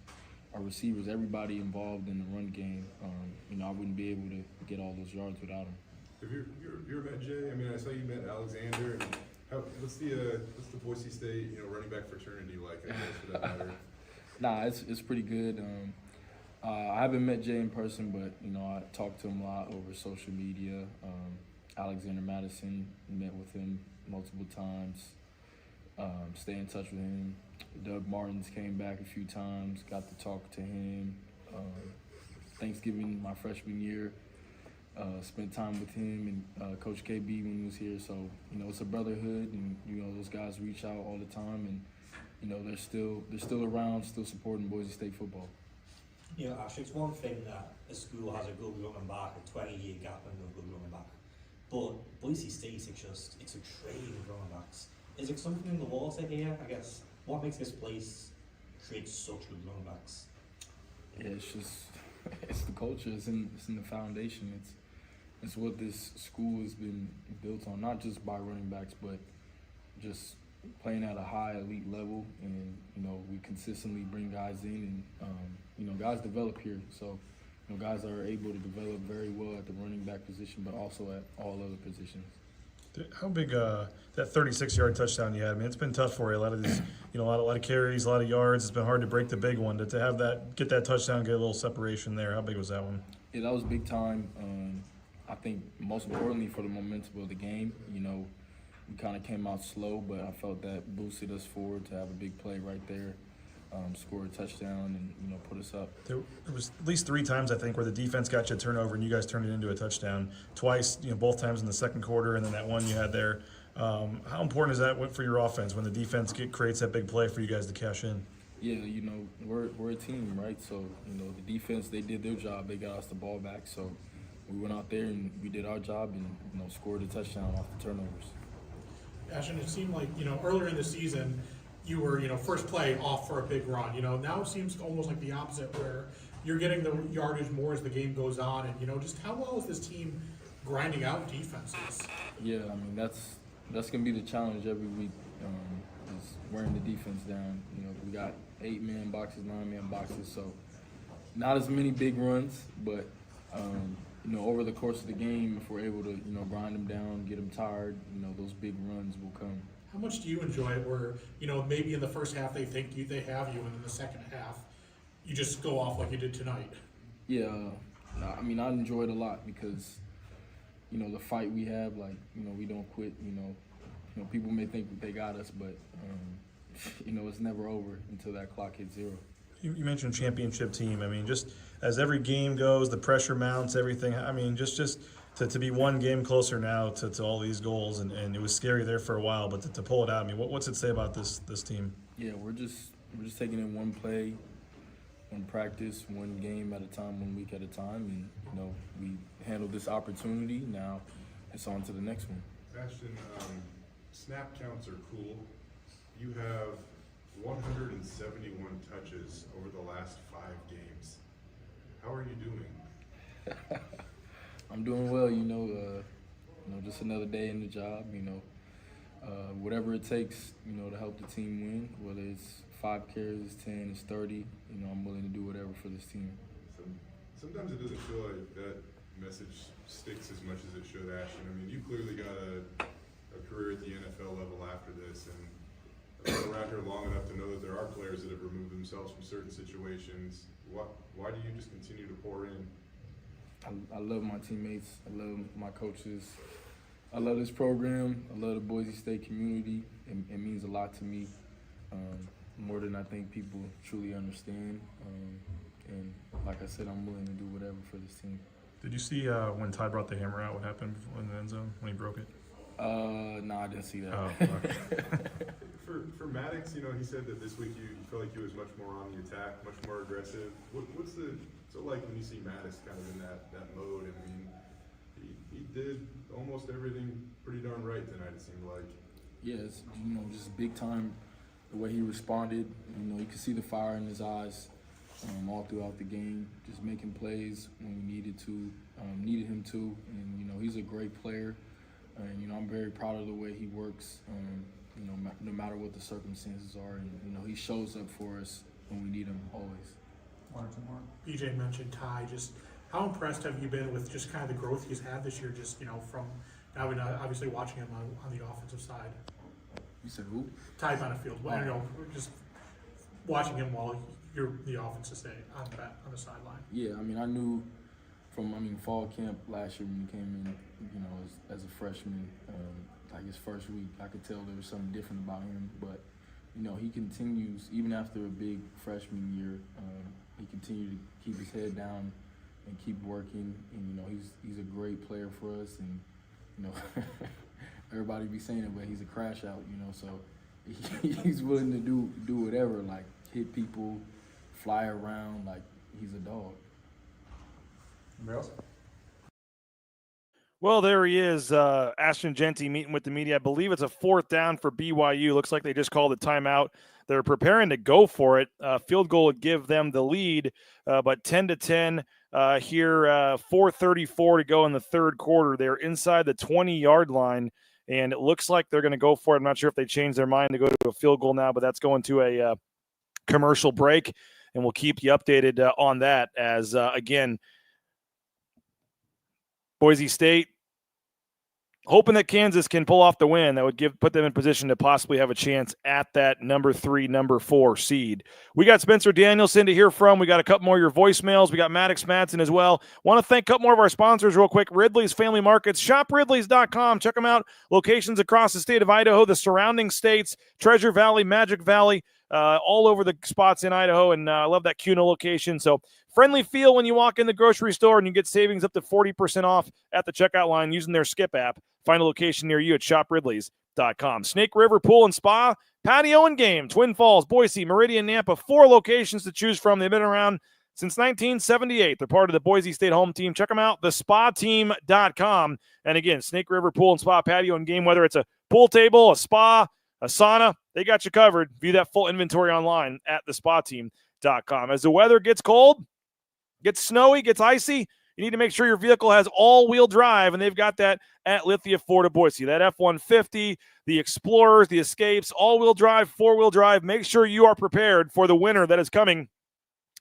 our receivers, everybody involved in the run game. I wouldn't be able to get all those yards without them. Have you ever met Jay? I mean, I saw you met Alexander. And what's the Boise State running back fraternity like? I guess for that matter. Nah, it's pretty good. I haven't met Jay in person, but I talked to him a lot over social media. Alexander Madison, met with him multiple times. Stay in touch with him. Doug Martins came back a few times, got to talk to him. Thanksgiving, my freshman year, spent time with him and Coach KB when he was here. So, it's a brotherhood, and, those guys reach out all the time, and, they're still around, still supporting Boise State football. Actually, it's one thing that a school has a good running back, a 20-year gap and a good running back. But Boise State, it's a trade of running backs. Is it something in the water here, I guess? What makes this place create such good running backs? Yeah, it's the culture. It's in the foundation. It's what this school has been built on, not just by running backs, but just playing at a high elite level. And we consistently bring guys in, and guys develop here. So guys are able to develop very well at the running back position, but also at all other positions. How big that 36-yard touchdown you had? I mean, it's been tough for you. A lot of these, a lot of carries, a lot of yards. It's been hard to break the big one. To have get that touchdown, get a little separation there. How big was that one? Yeah, that was big time. I think most importantly for the momentum of the game. We kind of came out slow, but I felt that boosted us forward to have a big play right there. Score a touchdown and put us up. There was at least 3 times I think where the defense got you a turnover and you guys turned it into a touchdown. Twice, both times in the second quarter, and then that one you had there. How important is that for your offense when the defense creates that big play for you guys to cash in? Yeah, we're a team, right? So the defense, they did their job. They got us the ball back. So we went out there and we did our job and scored a touchdown off the turnovers. Ashton, it seemed like earlier in the season, you were, first play off for a big run. Now it seems almost like the opposite, where you're getting the yardage more as the game goes on. And, just how well is this team grinding out defenses? Yeah, I mean, that's going to be the challenge every week, is wearing the defense down. We got 8-man boxes, 9-man boxes, so not as many big runs, but, over the course of the game, if we're able to, grind them down, get them tired, those big runs will come. How much do you enjoy it where, maybe in the first half they think they have you, and in the second half you just go off like you did tonight? Yeah, I mean, I enjoy it a lot because, the fight we have, we don't quit, people may think they got us, but, it's never over until that clock hits zero. You mentioned championship team. I mean, just as every game goes, the pressure mounts, everything. I mean, just to be one game closer now to all these goals, and it was scary there for a while, but to pull it out. I mean, what's it say about this team? Yeah, we're just taking it one play, one practice, one game at a time, 1 week at a time, and we handled this opportunity. Now it's on to the next one. Ashton, snap counts are cool. You have 171 touches over the last 5 games. How are you doing? I'm doing well, just another day in the job, whatever it takes, to help the team win, whether it's 5 carries, 10, it's 30, I'm willing to do whatever for this team. Sometimes it doesn't feel like that message sticks as much as it should, Ashton. I mean, you clearly got a career at the NFL level after this, and I've been around here long enough to know that there are players that have removed themselves from certain situations. Why do you just continue to pour in? I love my teammates. I love my coaches. I love this program. I love the Boise State community. It means a lot to me, more than I think people truly understand. And like I said, I'm willing to do whatever for this team. Did you see when Ty brought the hammer out, what happened in the end zone when he broke it? No, I didn't see that. Oh, okay. For Maddox, he said that this week you felt like he was much more on the attack, much more aggressive. What's like when you see Maddox kind of in that mode? I mean, he did almost everything pretty darn right tonight, it seemed like. Yeah, it's, just big time the way he responded. You could see the fire in his eyes all throughout the game, just making plays when we needed him to. And, he's a great player. And, I'm very proud of the way he works, no matter what the circumstances are. And, he shows up for us when we need him always. BJ mentioned Ty. Just how impressed have you been with just kind of the growth he's had this year, just, from now obviously watching him on the offensive side? You said who? Ty Benefield. Well, just watching him while you're the offensive side on the sideline. Yeah, I knew from fall camp last year when he came in, as a freshman, like his first week, I could tell there was something different about him. But he continues even after a big freshman year. He continued to keep his head down and keep working. And he's a great player for us. And everybody be saying it, but he's a crash out. So he's willing to do whatever, like hit people, fly around, like he's a dog. Anybody else? Well, there he is, Ashton Jeanty meeting with the media. I believe it's a 4th down for BYU. Looks like they just called a timeout. They're preparing to go for it. Field goal would give them the lead, but 10-10 here, 4:34 to go in the third quarter. They're inside the 20-yard line, and it looks like they're going to go for it. I'm not sure if they changed their mind to go to a field goal now, but that's going to a commercial break, and we'll keep you updated on that as, again, Boise State hoping that Kansas can pull off the win. That would put them in position to possibly have a chance at that number 3, number 4 seed. We got Spencer Danielson to hear from. We got a couple more of your voicemails. We got Maddox Madson as well. Want to thank a couple more of our sponsors real quick. Ridley's Family Markets. ShopRidleys.com. Check them out. Locations across the state of Idaho, the surrounding states, Treasure Valley, Magic Valley, all over the spots in Idaho. And I love that Kuna location. So friendly feel when you walk in the grocery store, and you get savings up to 40% off at the checkout line using their Skip app. Find a location near you at ShopRidleys.com. Snake River Pool and Spa, Patio and Game, Twin Falls, Boise, Meridian, Nampa, 4 locations to choose from. They've been around since 1978. They're part of the Boise State home team. Check them out, thespateam.com. And again, Snake River Pool and Spa, Patio and Game, whether it's a pool table, a spa, a sauna, they got you covered. View that full inventory online at thespateam.com. As the weather gets cold, gets snowy, gets icy, you need to make sure your vehicle has all-wheel drive, and they've got that at Lithia Ford of Boise. That F-150, the Explorers, the Escapes, all-wheel drive, four-wheel drive. Make sure you are prepared for the winter that is coming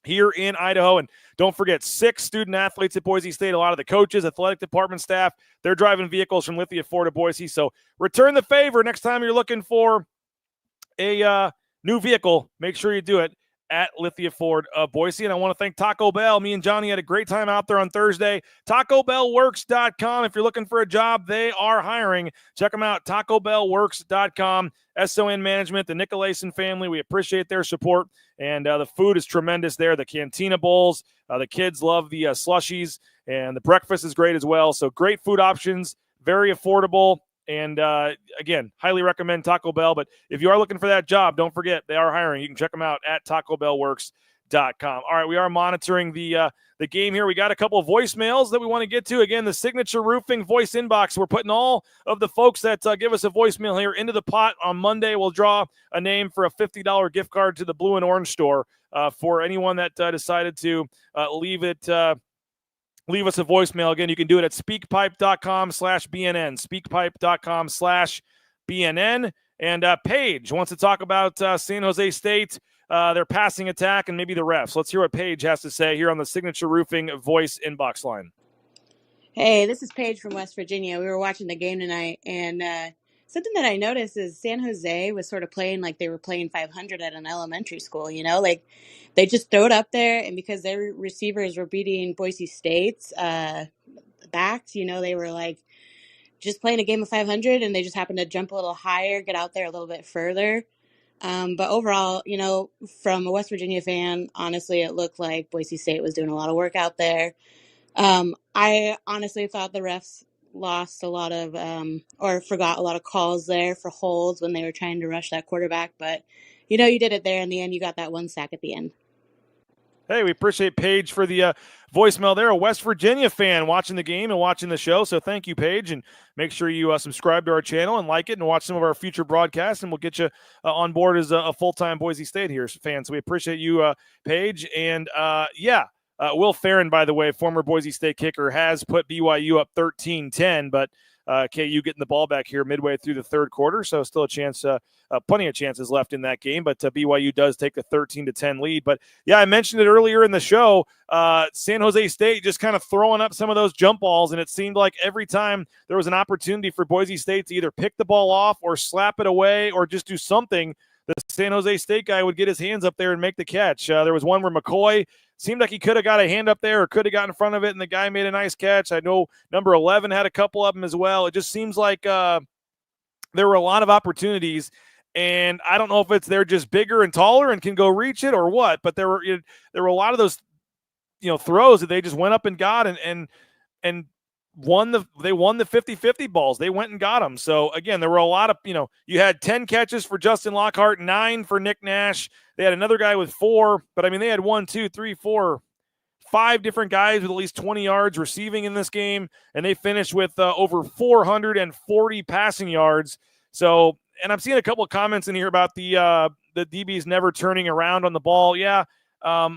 here in Idaho. And don't forget, 6 student athletes at Boise State, a lot of the coaches, athletic department staff, they're driving vehicles from Lithia, Ford to Boise. So return the favor next time you're looking for a new vehicle. Make sure you do it at Lithia Ford of Boise. And I want to thank Taco Bell. Me and Johnny had a great time out there on Thursday. TacoBellWorks.com. If you're looking for a job, they are hiring. Check them out, TacoBellWorks.com. SON Management, the Nicolason family, we appreciate their support. And the food is tremendous there. The Cantina Bowls, the kids love the slushies, and the breakfast is great as well. So great food options, very affordable. And again, highly recommend Taco Bell. But if you are looking for that job, don't forget they are hiring. You can check them out at TacoBellWorks.com. All right, we are monitoring the game here. We got a couple of voicemails that we want to get to. Again, the Signature Roofing voice inbox. We're putting all of the folks that give us a voicemail here into the pot. On Monday, we'll draw a name for a $50 gift card to the Blue and Orange store for anyone that decided to leave us a voicemail. Again, you can do it at speakpipe.com/BNN, speakpipe.com/BNN. And Paige wants to talk about San Jose State, their passing attack, and maybe the refs. Let's hear what Paige has to say here on the Signature Roofing voice inbox line. Hey, this is Paige from West Virginia. We were watching the game tonight, and something that I noticed is San Jose was sort of playing like they were playing 500 at an elementary school, like they just throw it up there, and because their receivers were beating Boise State's backs, they were like just playing a game of 500, and they just happened to jump a little higher, get out there a little bit further. But overall, from a West Virginia fan, honestly, it looked like Boise State was doing a lot of work out there. I honestly thought the refs lost a lot of or forgot a lot of calls there for holds when they were trying to rush that quarterback. But, you did it there in the end. You got that one sack at the end. Hey, we appreciate Paige for the voicemail there. A West Virginia fan watching the game and watching the show. So thank you, Paige. And make sure you subscribe to our channel and like it and watch some of our future broadcasts. And we'll get you on board as a full-time Boise State here fan. So we appreciate you, Paige. And, Will Farron, by the way, former Boise State kicker, has put BYU up 13-10. But KU getting the ball back here midway through the third quarter. So still a chance, plenty of chances left in that game. But BYU does take the 13-10 lead. But, yeah, I mentioned it earlier in the show. San Jose State just kind of throwing up some of those jump balls, and it seemed like every time there was an opportunity for Boise State to either pick the ball off or slap it away or just do something, the San Jose State guy would get his hands up there and make the catch. There was one where McCoy seemed like he could have got a hand up there or could have got in front of it, and the guy made a nice catch. I know number 11 had a couple of them as well. It just seems like there were a lot of opportunities, and I don't know if it's they're just bigger and taller and can go reach it or what, but there were a lot of those throws that they just went up and got and won the 50-50 balls. They went and got them. So again, there were a lot of, you had 10 catches for Justin Lockhart, 9 for Nick Nash. They had another guy with 4, but I mean, they had 1, 2, 3, 4, 5 different guys with at least 20 yards receiving in this game. And they finished with over 440 passing yards. So, and I'm seeing a couple of comments in here about the DBs never turning around on the ball. Yeah. I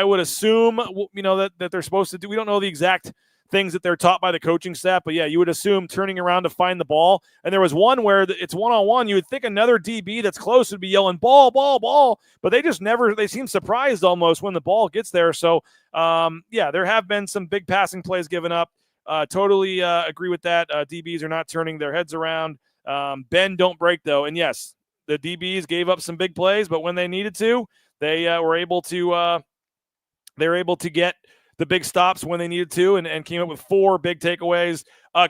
would assume, that they're supposed to do, we don't know the exact things that they're taught by the coaching staff, but yeah, you would assume turning around to find the ball. And there was one where it's one-on-one. You would think another DB that's close would be yelling ball, ball, ball, but they just never, they seem surprised almost when the ball gets there. So there have been some big passing plays given up. Totally agree with that. DBs are not turning their heads around. Bend, don't break though. And yes, the DBs gave up some big plays, but when they needed to, they were able to, get the big stops when they needed to and came up with 4 big takeaways.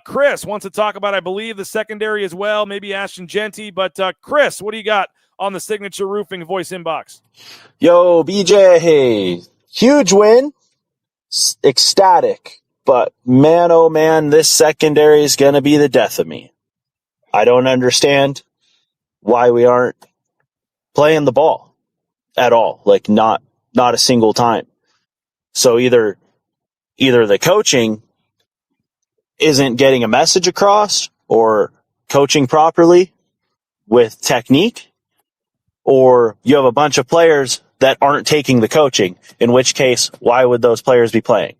Chris wants to talk about, I believe, the secondary as well, maybe Ashton Jeanty. But, Chris, what do you got on the Signature Roofing voice inbox? Yo, BJ, huge win, ecstatic. But, man, oh, man, this secondary is going to be the death of me. I don't understand why we aren't playing the ball at all, like not a single time. So either the coaching isn't getting a message across or coaching properly with technique, or you have a bunch of players that aren't taking the coaching, in which case, why would those players be playing?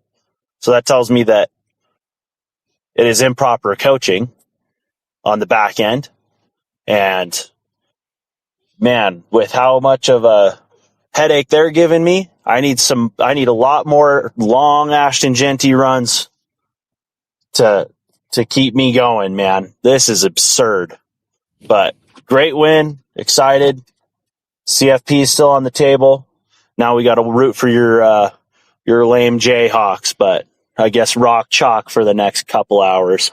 So that tells me that it is improper coaching on the back end. And man, with how much of a headache they're giving me, I need a lot more long Ashton Jeanty runs to keep me going, man. This is absurd. But great win. Excited. CFP is still on the table. Now we got to root for your lame Jayhawks, but I guess rock chalk for the next couple hours.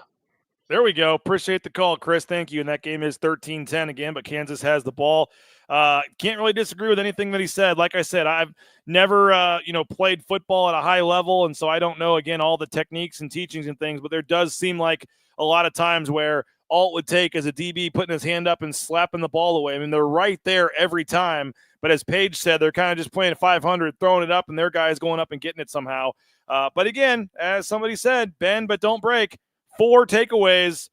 There we go. Appreciate the call, Chris. Thank you. And that game is 13-10 again, but Kansas has the ball. Can't really disagree with anything that he said. Like I said, I've never, played football at a high level, and so I don't know, again, all the techniques and teachings and things, but there does seem like a lot of times where all it would take is a DB putting his hand up and slapping the ball away. I mean, they're right there every time, but as Paige said, they're kind of just playing 500, throwing it up, and their guys going up and getting it somehow. But again, as somebody said, bend but don't break. 4 takeaways.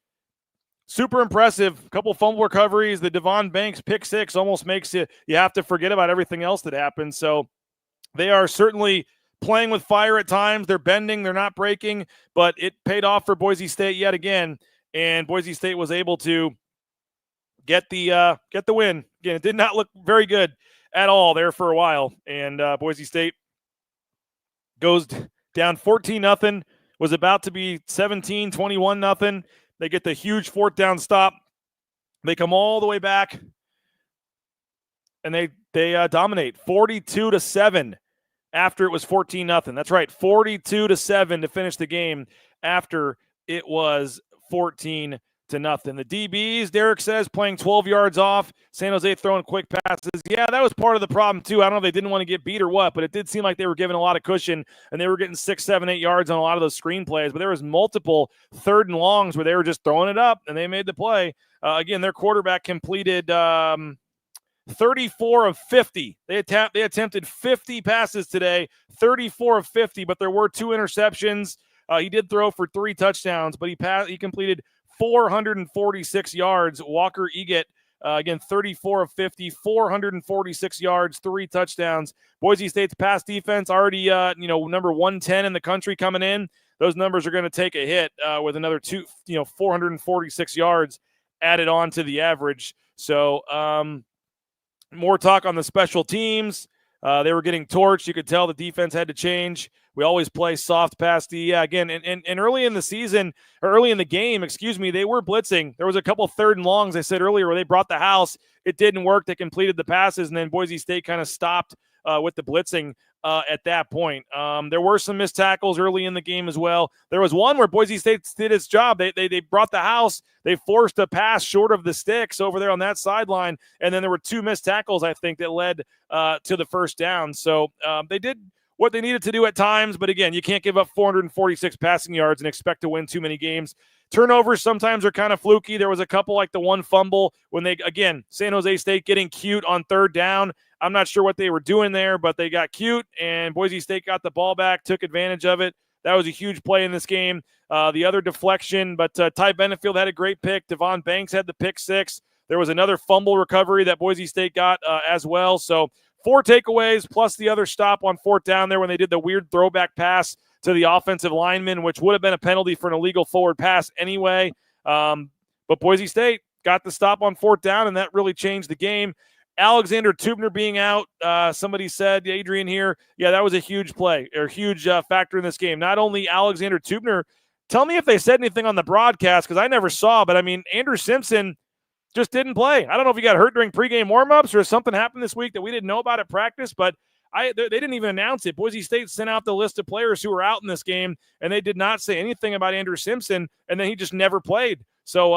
Super impressive. A couple fumble recoveries. The Devon Banks pick 6 almost makes you have to forget about everything else that happened. So they are certainly playing with fire at times. They're bending. They're not breaking. But it paid off for Boise State yet again. And Boise State was able to get the win. Again, it did not look very good at all there for a while. And Boise State goes down 14-0. Was about to be 17, 21-0. They get the huge 4th down stop. They come all the way back, and they dominate 42-7 after it was 14-0. That's right, 42-7 to finish the game after it was 14-0. The DBs, Derek says, playing 12 yards off. San Jose throwing quick passes. Yeah, that was part of the problem, too. I don't know if they didn't want to get beat or what, but it did seem like they were giving a lot of cushion, and they were getting 6, 7, 8 yards on a lot of those screen plays. But there was multiple 3rd and longs where they were just throwing it up, and they made the play. Again, their quarterback completed 34 of 50. They attempted 50 passes today, 34 of 50, but there were 2 interceptions. He did throw for 3 touchdowns, but he completed 446 yards. Walker Eget, again, 34 of 50, 446 yards, 3 touchdowns. Boise State's pass defense already, number 110 in the country coming in. Those numbers are going to take a hit with another 446 yards added on to the average. So more talk on the special teams. They were getting torched. You could tell the defense had to change. We always play soft pass D. Yeah, again, and early in the season, or early in the game, they were blitzing. There was a couple 3rd and longs, I said earlier, where they brought the house. It didn't work. They completed the passes, and then Boise State kind of stopped with the blitzing at that point. There were some missed tackles early in the game as well. There was one where Boise State did its job. They brought the house. They forced a pass short of the sticks over there on that sideline, and then there were 2 missed tackles, I think, that led to the 1st down. So they did what they needed to do at times, but again, you can't give up 446 passing yards and expect to win too many games. Turnovers sometimes are kind of fluky. There was a couple like the one fumble when San Jose State getting cute on 3rd down. I'm not sure what they were doing there, but they got cute, and Boise State got the ball back, took advantage of it. That was a huge play in this game. The other deflection, but Ty Benefield had a great pick. Devon Banks had the pick 6. There was another fumble recovery that Boise State got as well. So 4 takeaways plus the other stop on 4th down there when they did the weird throwback pass to the offensive lineman, which would have been a penalty for an illegal forward pass anyway. But Boise State got the stop on 4th down, and that really changed the game. Alexander Tubner being out, somebody said, Adrian here, yeah, that was a huge play, or huge factor in this game. Not only Alexander Tubner, tell me if they said anything on the broadcast, because I never saw, but I mean, Andrew Simpson just didn't play. I don't know if he got hurt during pregame warmups or if something happened this week that we didn't know about at practice, but they didn't even announce it. Boise State sent out the list of players who were out in this game, and they did not say anything about Andrew Simpson, and then he just never played. So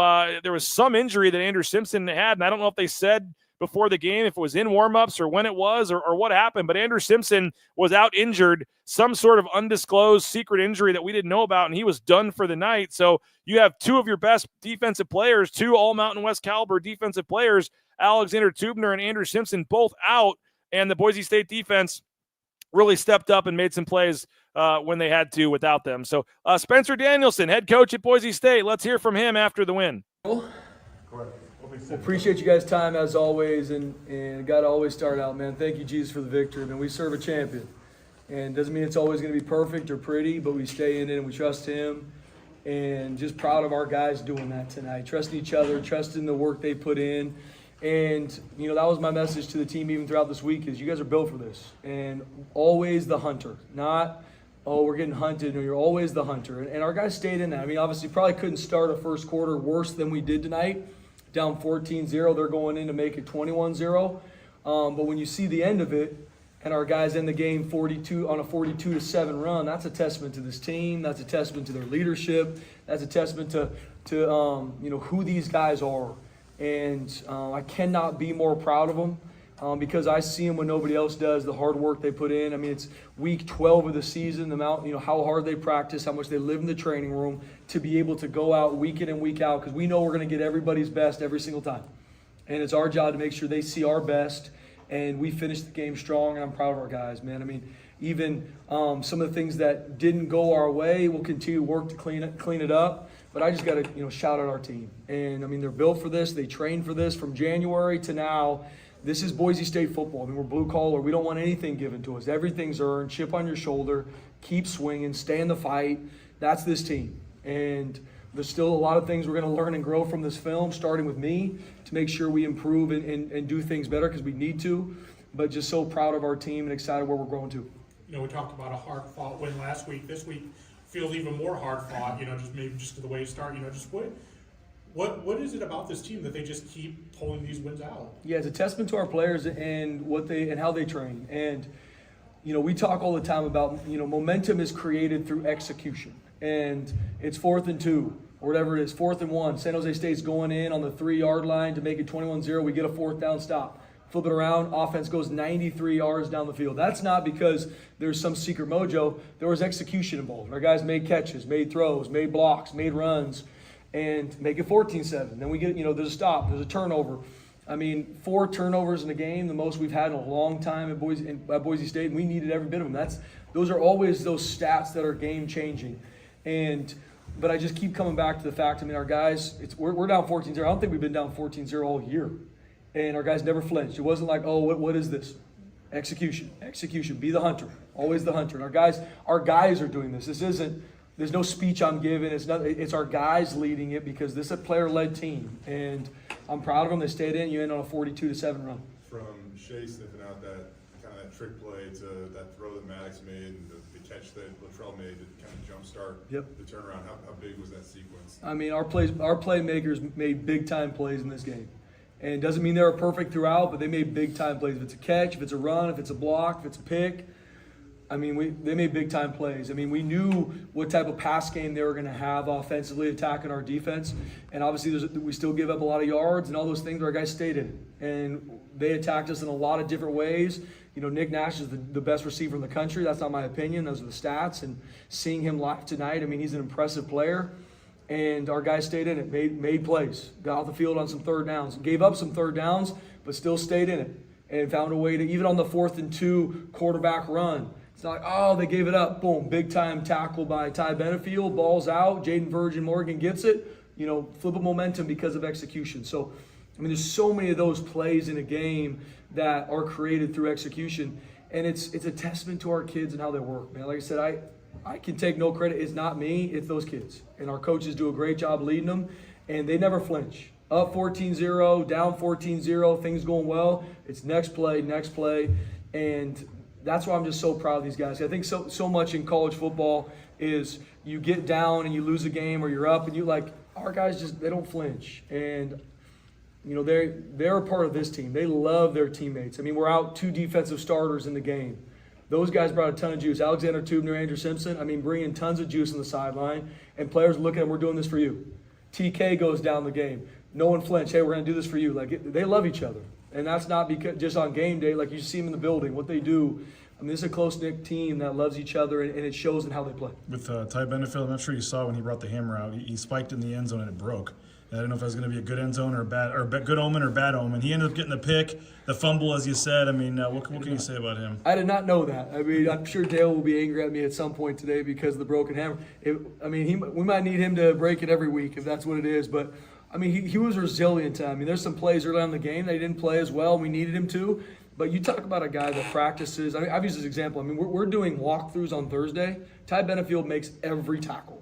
there was some injury that Andrew Simpson had, and I don't know if they said before the game if it was in warmups or when it was or what happened, but Andrew Simpson was out injured, some sort of undisclosed secret injury that we didn't know about, and he was done for the night. So you have 2 of your best defensive players, 2 all-Mountain West caliber defensive players, Alexander Tubner and Andrew Simpson, both out, and the Boise State defense really stepped up and made some plays when they had to without them. So Spencer Danielson, head coach at Boise State. Let's hear from him after the win. Appreciate you guys' time as always, and got to always start out, man. Thank you, Jesus, for the victory. Man, we serve a champion, and doesn't mean it's always going to be perfect or pretty, but we stay in it and we trust Him, and just proud of our guys doing that tonight, trusting each other, trusting the work they put in, And, that was my message to the team even throughout this week is you guys are built for this. And always the hunter, not, oh, we're getting hunted. No, you're always the hunter. And our guys stayed in that. I mean, obviously probably couldn't start a first quarter worse than we did tonight. Down 14-0, they're going in to make it 21-0. But when you see the end of it, and our guys end the game 42 on a 42-7 run, that's a testament to this team. That's a testament to their leadership. That's a testament to who these guys are. And I cannot be more proud of them because I see them when nobody else does, the hard work they put in. I mean, it's week 12 of the season, the amount, how hard they practice, how much they live in the training room to be able to go out week in and week out because we know we're going to get everybody's best every single time. And it's our job to make sure they see our best and we finish the game strong, and I'm proud of our guys, man. I mean, even some of the things that didn't go our way, we'll continue to work to clean it up. But I just got to, shout out our team. And, I mean, they're built for this. They trained for this from January to now. This is Boise State football. I mean, we're blue collar. We don't want anything given to us. Everything's earned. Chip on your shoulder. Keep swinging. Stay in the fight. That's this team. And there's still a lot of things we're going to learn and grow from this film, starting with me, to make sure we improve and do things better because we need to. But just so proud of our team and excited where we're growing to. We talked about a hard-fought win last week. This week feels even more hard-fought, just to the way you start. Just what is it about this team that they just keep pulling these wins out? Yeah, it's a testament to our players and how they train. And, we talk all the time about, momentum is created through execution. And it's 4th and 2, or whatever it is, 4th and 1. San Jose State's going in on the 3-yard line to make it 21-0. We get a 4th down stop. Flip it around, offense goes 93 yards down the field. That's not because there's some secret mojo. There was execution involved. Our guys made catches, made throws, made blocks, made runs, and make it 14-7. Then we get, there's a stop, there's a turnover. I mean, 4 turnovers in a game, the most we've had in a long time at Boise State, and we needed every bit of them. Those are always those stats that are game-changing. But I just keep coming back to the fact, our guys, we're down 14-0. I don't think we've been down 14-0 all year. And our guys never flinched. It wasn't like, oh, what is this? Execution. Be the hunter. Always the hunter. And our guys are doing this. There's no speech I'm giving. It's our guys leading it because this is a player-led team. And I'm proud of them. They stayed in. You end on a 42-7 run. From Shea sniffing out that trick play to that throw that Maddox made and the catch that Latrell made to kind of jumpstart the turnaround, how big was that sequence? I mean, our playmakers made big-time plays in this game. And it doesn't mean they were perfect throughout, but they made big-time plays. If it's a catch, if it's a run, if it's a block, if it's a pick, they made big-time plays. We knew what type of pass game they were going to have offensively attacking our defense. And obviously we still give up a lot of yards and all those things, but our guys stayed in it. And they attacked us in a lot of different ways. Nick Nash is the best receiver in the country. That's not my opinion. Those are the stats. And seeing him live tonight, he's an impressive player. And our guys stayed in it, made plays, got off the field on some third downs, gave up some third downs, but still stayed in it and found a way to, even on the 4th and 2 quarterback run, it's not like, oh, they gave it up. Boom, big-time tackle by Ty Benefield, ball's out, Jaden Virgin Morgan gets it, flip of momentum because of execution. So, there's so many of those plays in a game that are created through execution, and it's a testament to our kids and how they work, man. Like I said, I can take no credit. It's not me. It's those kids. And our coaches do a great job leading them, and they never flinch. Up 14-0, down 14-0, things going well. It's next play. And that's why I'm just so proud of these guys. I think so much in college football is you get down and you lose a game or you're up and our guys they don't flinch. And, they're a part of this team. They love their teammates. We're out 2 defensive starters in the game. Those guys brought a ton of juice. Alexander Tubner, Andrew Simpson, bringing tons of juice on the sideline. And players look at them, we're doing this for you. TK goes down the game. No one flinch. Hey, we're going to do this for you. They love each other. And that's not because just on game day. You see them in the building, what they do. This is a close-knit team that loves each other, and it shows in how they play. With Ty Benefield, I'm not sure you saw when he brought the hammer out. He spiked in the end zone and it broke. I don't know if it was going to be a good end zone or good omen or bad omen. He ended up getting the pick, the fumble, as you said. What can you say about him? I did not know that. I'm sure Dale will be angry at me at some point today because of the broken hammer. We might need him to break it every week if that's what it is. But he was resilient. There's some plays early on in the game that he didn't play as well. We needed him to. But you talk about a guy that practices. I've used this example. We're doing walkthroughs on Thursday. Ty Benefield makes every tackle.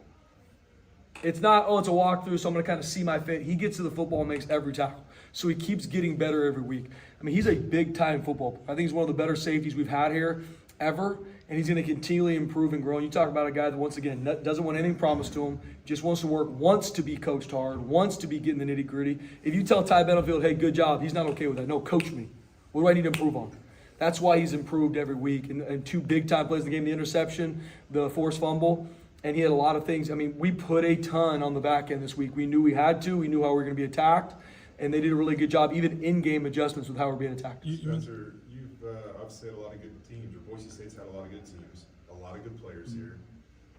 It's not, it's a walkthrough, so I'm going to kind of see my fit. He gets to the football and makes every tackle. So he keeps getting better every week. I mean, he's a big-time football player. I think he's one of the better safeties we've had here ever, and he's going to continually improve and grow. And you talk about a guy that, once again, doesn't want anything promised to him, just wants to work, wants to be coached hard, wants to be getting the nitty-gritty. If you tell Ty Benefield, hey, good job, he's not okay with that. No, coach me. What do I need to improve on? That's why he's improved every week. And two big-time plays in the game, the interception, the forced fumble, and he had a lot of things. I mean, we put a ton on the back end this week. We knew we had to. We knew how we were going to be attacked, and they did a really good job, even in-game adjustments with how we're being attacked. Spencer, you've obviously had a lot of good teams, or Boise State's had a lot of good teams, a lot of good players here.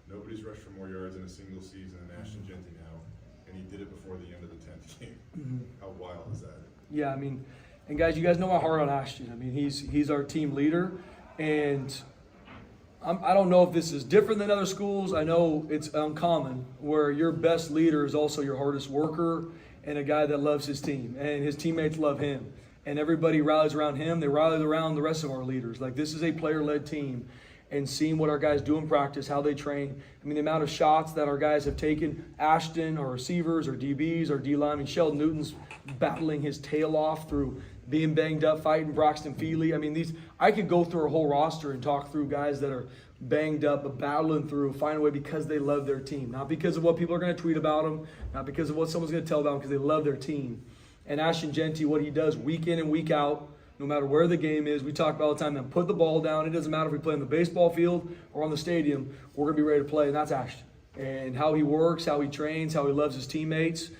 Nobody's rushed for more yards in a single season than Ashton Jeanty now, and he did it before the end of the 10th game. How wild is that? Yeah, I mean, and guys, you guys know my heart on Ashton. I mean, he's our team leader, and I don't know if this is different than other schools. I know it's uncommon where your best leader is also your hardest worker and a guy that loves his team, and his teammates love him, and everybody rallies around him. They rally around the rest of our leaders. Like, this is a player-led team, and seeing what our guys do in practice, how they train. I mean, the amount of shots that our guys have taken, Ashton, our receivers, our DBs, our D-line. I mean, Sheldon Newton's battling his tail off through being banged up, fighting Braxton Feely. I mean, I could go through a whole roster and talk through guys that are banged up, but battling through, find a way because they love their team. Not because of what people are going to tweet about them, not because of what someone's going to tell about them, because they love their team. And Ashton Jeanty, what he does week in and week out, no matter where the game is, we talk about all the time, then put the ball down. It doesn't matter if we play on the baseball field or on the stadium, we're going to be ready to play, and that's Ashton. And how he works, how he trains, how he loves his teammates.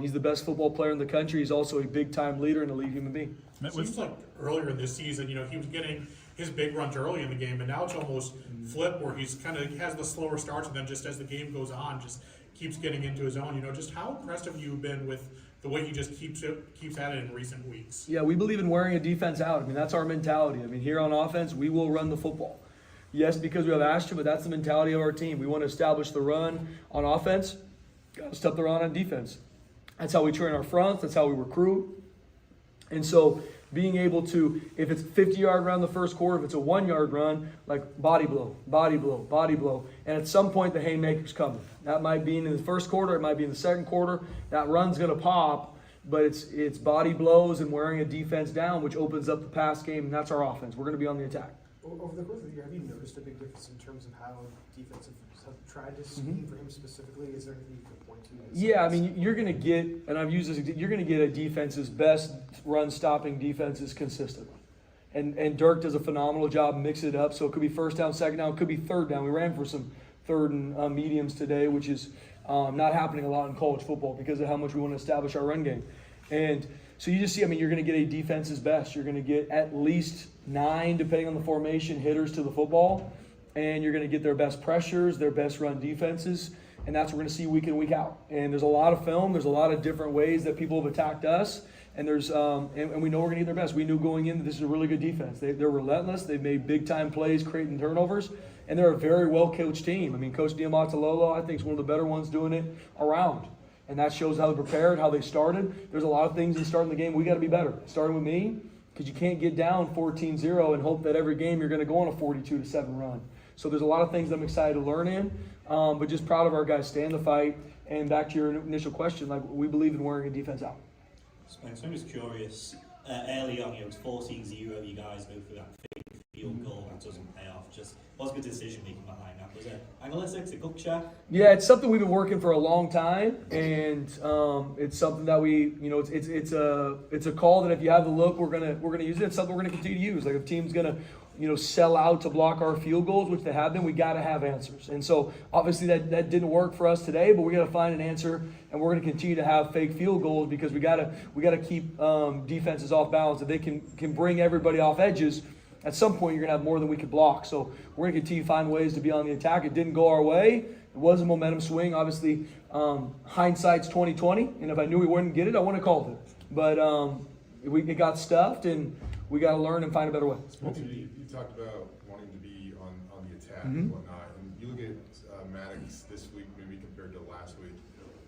He's the best football player in the country. He's also a big-time leader and a elite human being. It seems like earlier in this season, he was getting his big runs early in the game, and now it's almost flipped where he's he has the slower starts, and then just as the game goes on, just keeps getting into his own. Just how impressed have you been with the way he just keeps at it in recent weeks? Yeah, we believe in wearing a defense out. I mean, that's our mentality. I mean, here on offense, we will run the football. Yes, because we have Ashton, but that's the mentality of our team. We want to establish the run on offense, got to stop the run on defense. That's how we train our fronts. That's how we recruit. And so being able to, if it's 50-yard run the first quarter, if it's a 1-yard run, like body blow, body blow, body blow. And at some point, the haymaker's coming. That might be in the first quarter. It might be in the second quarter. That run's going to pop, but it's body blows and wearing a defense down, which opens up the pass game, and that's our offense. We're going to be on the attack. Over the course of the year, have you noticed a big difference in terms of how defensive have tried to scheme for him specifically? Is there anything you can point to? Yeah, I mean, you're going to get, and I've used this, you're going to get a defense's best run-stopping defenses consistently. And Dirk does a phenomenal job mixing it up. So it could be first down, second down, it could be third down. We ran for some third and mediums today, which is not happening a lot in college football because of how much we want to establish our run game. And so you just see, I mean, you're going to get a defense's best. You're going to get at least 9, depending on the formation, hitters to the football. And you're going to get their best pressures, their best run defenses. And that's what we're going to see week in, week out. And there's a lot of film. There's a lot of different ways that people have attacked us. And there's and we know we're going to get their best. We knew going in that this is a really good defense. They're relentless. They've made big-time plays, creating turnovers. And they're a very well-coached team. I mean, Coach Diamatalolo, I think, is one of the better ones doing it around. And that shows how they prepared, how they started. There's a lot of things in starting the game we got to be better. Starting with me, because you can't get down 14-0 and hope that every game you're going to go on a 42-7 run. So there's a lot of things that I'm excited to learn in, but just proud of our guys staying the fight. And back to your initial question, like we believe in wearing a defense out. Spencer, I'm just curious. Early on, it was 14-0. You guys go for that fake field goal that doesn't pay off. Just what's good decision making behind that? Was it analytics, a gut check? Yeah, it's something we've been working for a long time, and it's something that we, it's a call that if you have the look, we're gonna use it. It's something we're gonna continue to use. Like if team's gonna, sell out to block our field goals, which they have been, we got to have answers. And so obviously that didn't work for us today, but we got to find an answer, and we're going to continue to have fake field goals because we got to keep defenses off balance. If they can bring everybody off edges, at some point you're going to have more than we could block. So we're going to continue to find ways to be on the attack. It didn't go our way. It was a momentum swing. Obviously, hindsight's 20/20, and if I knew we wouldn't get it, I wouldn't have called it. But it got stuffed, and we got to learn and find a better way. You talked about wanting to be on the attack and whatnot, and you look at Maddox this week, maybe compared to last week.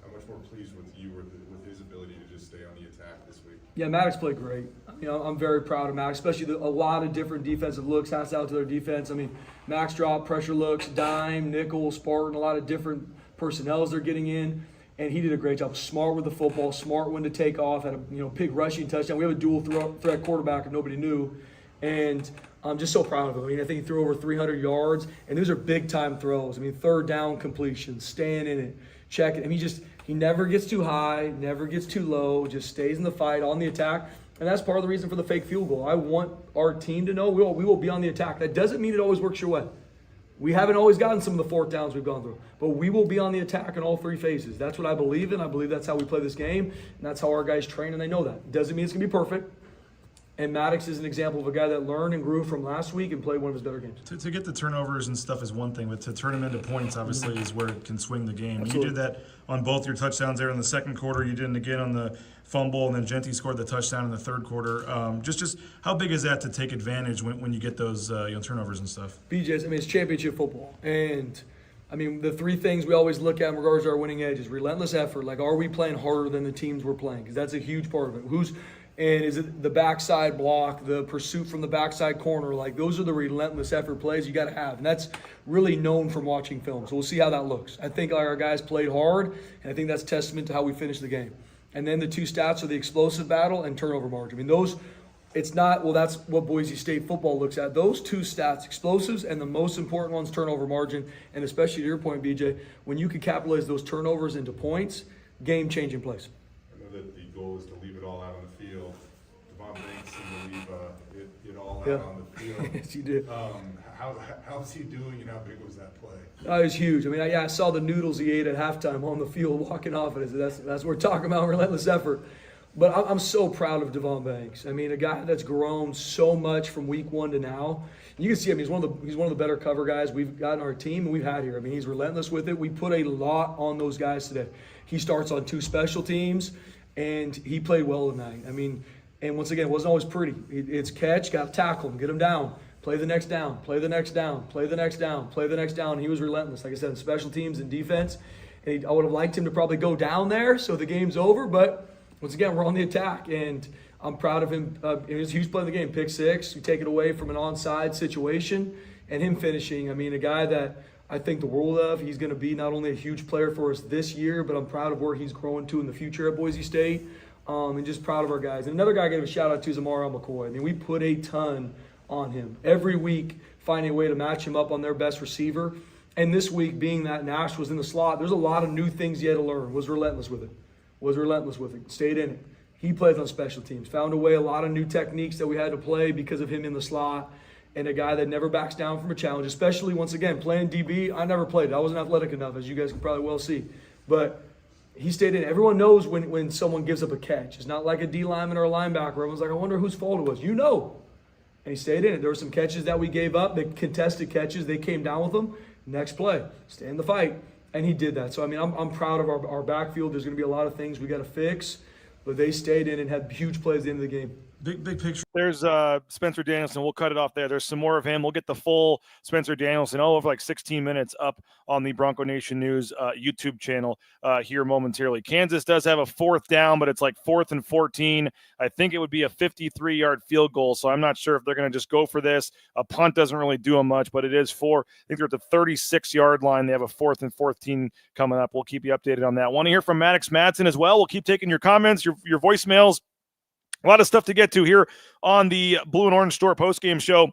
How much more pleased with you with his ability to just stay on the attack this week? Yeah, Maddox played great. I'm very proud of Maddox, especially a lot of different defensive looks. Hats out to their defense. I mean, Max dropped pressure looks, dime, nickel, Spartan, a lot of different personnels they're getting in. And he did a great job. Smart with the football, smart when to take off, had a big rushing touchdown. We have a dual threat quarterback if nobody knew. And I'm just so proud of him. I mean, I think he threw over 300 yards, and those are big-time throws. I mean, third down completions, staying in it, checking. I mean, he never gets too high, never gets too low, just stays in the fight, on the attack. And that's part of the reason for the fake field goal. I want our team to know we will be on the attack. That doesn't mean it always works your way. We haven't always gotten some of the fourth downs we've gone through, but we will be on the attack in all three phases. That's what I believe in. I believe that's how we play this game, and that's how our guys train, and they know that. Doesn't mean it's going to be perfect. And Maddox is an example of a guy that learned and grew from last week and played one of his better games. To get the turnovers and stuff is one thing, but to turn them into points, obviously, is where it can swing the game. Absolutely. You did that on both your touchdowns there in the second quarter. You did it again on the fumble, and then Jeanty scored the touchdown in the third quarter. Just how big is that to take advantage when you get those turnovers and stuff? BJ's, I mean, it's championship football. And, I mean, the three things we always look at in regards to our winning edge is relentless effort. Like, are we playing harder than the teams we're playing? Because that's a huge part of it. And is it the backside block, the pursuit from the backside corner? Like, those are the relentless effort plays you got to have. And that's really known from watching film. So we'll see how that looks. I think our guys played hard, and I think that's testament to how we finished the game. And then the two stats are the explosive battle and turnover margin. I mean, it's not, well, that's what Boise State football looks at. Those two stats, explosives, and the most important one's turnover margin. And especially to your point, BJ, when you can capitalize those turnovers into points, game-changing plays. I know that the goal is to leave it all out on the field. Devon Banks seemed to leave it all out on the field. Yes, you did. How's he doing, and how big was that play? It was huge. I mean, I saw the noodles he ate at halftime on the field walking off it. That's what we're talking about, relentless effort. But I'm so proud of Devon Banks. I mean, a guy that's grown so much from week one to now. You can see him. He's one of the better cover guys we've got in our team and we've had here. I mean, he's relentless with it. We put a lot on those guys today. He starts on 2 special teams, and he played well tonight. I mean, and once again, it wasn't always pretty. It's catch, got to tackle him, get him down. Play the next down, play the next down, play the next down, play the next down. He was relentless, like I said, in special teams and defense. And I would have liked him to probably go down there so the game's over. But once again, we're on the attack, and I'm proud of him. It was a huge play in the game, pick 6. You take it away from an onside situation, and him finishing. I mean, a guy that I think the world of. He's going to be not only a huge player for us this year, but I'm proud of where he's growing to in the future at Boise State. And just proud of our guys. And another guy I gave a shout out to is Amari McCoy. I mean, we put a ton on him every week, finding a way to match him up on their best receiver. And this week, being that Nash was in the slot, there's a lot of new things he had to learn. Was relentless with it. Stayed in it. He played on special teams. Found a way, a lot of new techniques that we had to play because of him in the slot. And a guy that never backs down from a challenge, especially, once again, playing DB. I never played it. I wasn't athletic enough, as you guys can probably well see. But he stayed in it. Everyone knows when someone gives up a catch. It's not like a D lineman or a linebacker. Everyone's like, I wonder whose fault it was. You know. And he stayed in it. There were some catches that we gave up, the contested catches. They came down with them. Next play, stay in the fight. And he did that. So, I mean, I'm proud of our backfield. There's going to be a lot of things we got to fix. But they stayed in and had huge plays at the end of the game. Big picture. There's Spencer Danielson. We'll cut it off there. There's some more of him. We'll get the full Spencer Danielson all over like 16 minutes up on the Bronco Nation News YouTube channel here momentarily. Kansas does have a 4th down, but it's like 4th and 14. I think it would be a 53-yard field goal, so I'm not sure if they're going to just go for this. A punt doesn't really do them much, but it is I think they're at the 36-yard line. They have a 4th and 14 coming up. We'll keep you updated on that. Want to hear from Maddox Madson as well. We'll keep taking your comments, your voicemails. A lot of stuff to get to here on the Blue and Orange Store postgame show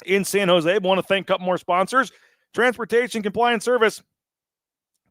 in San Jose. I want to thank a couple more sponsors. Transportation Compliance Service.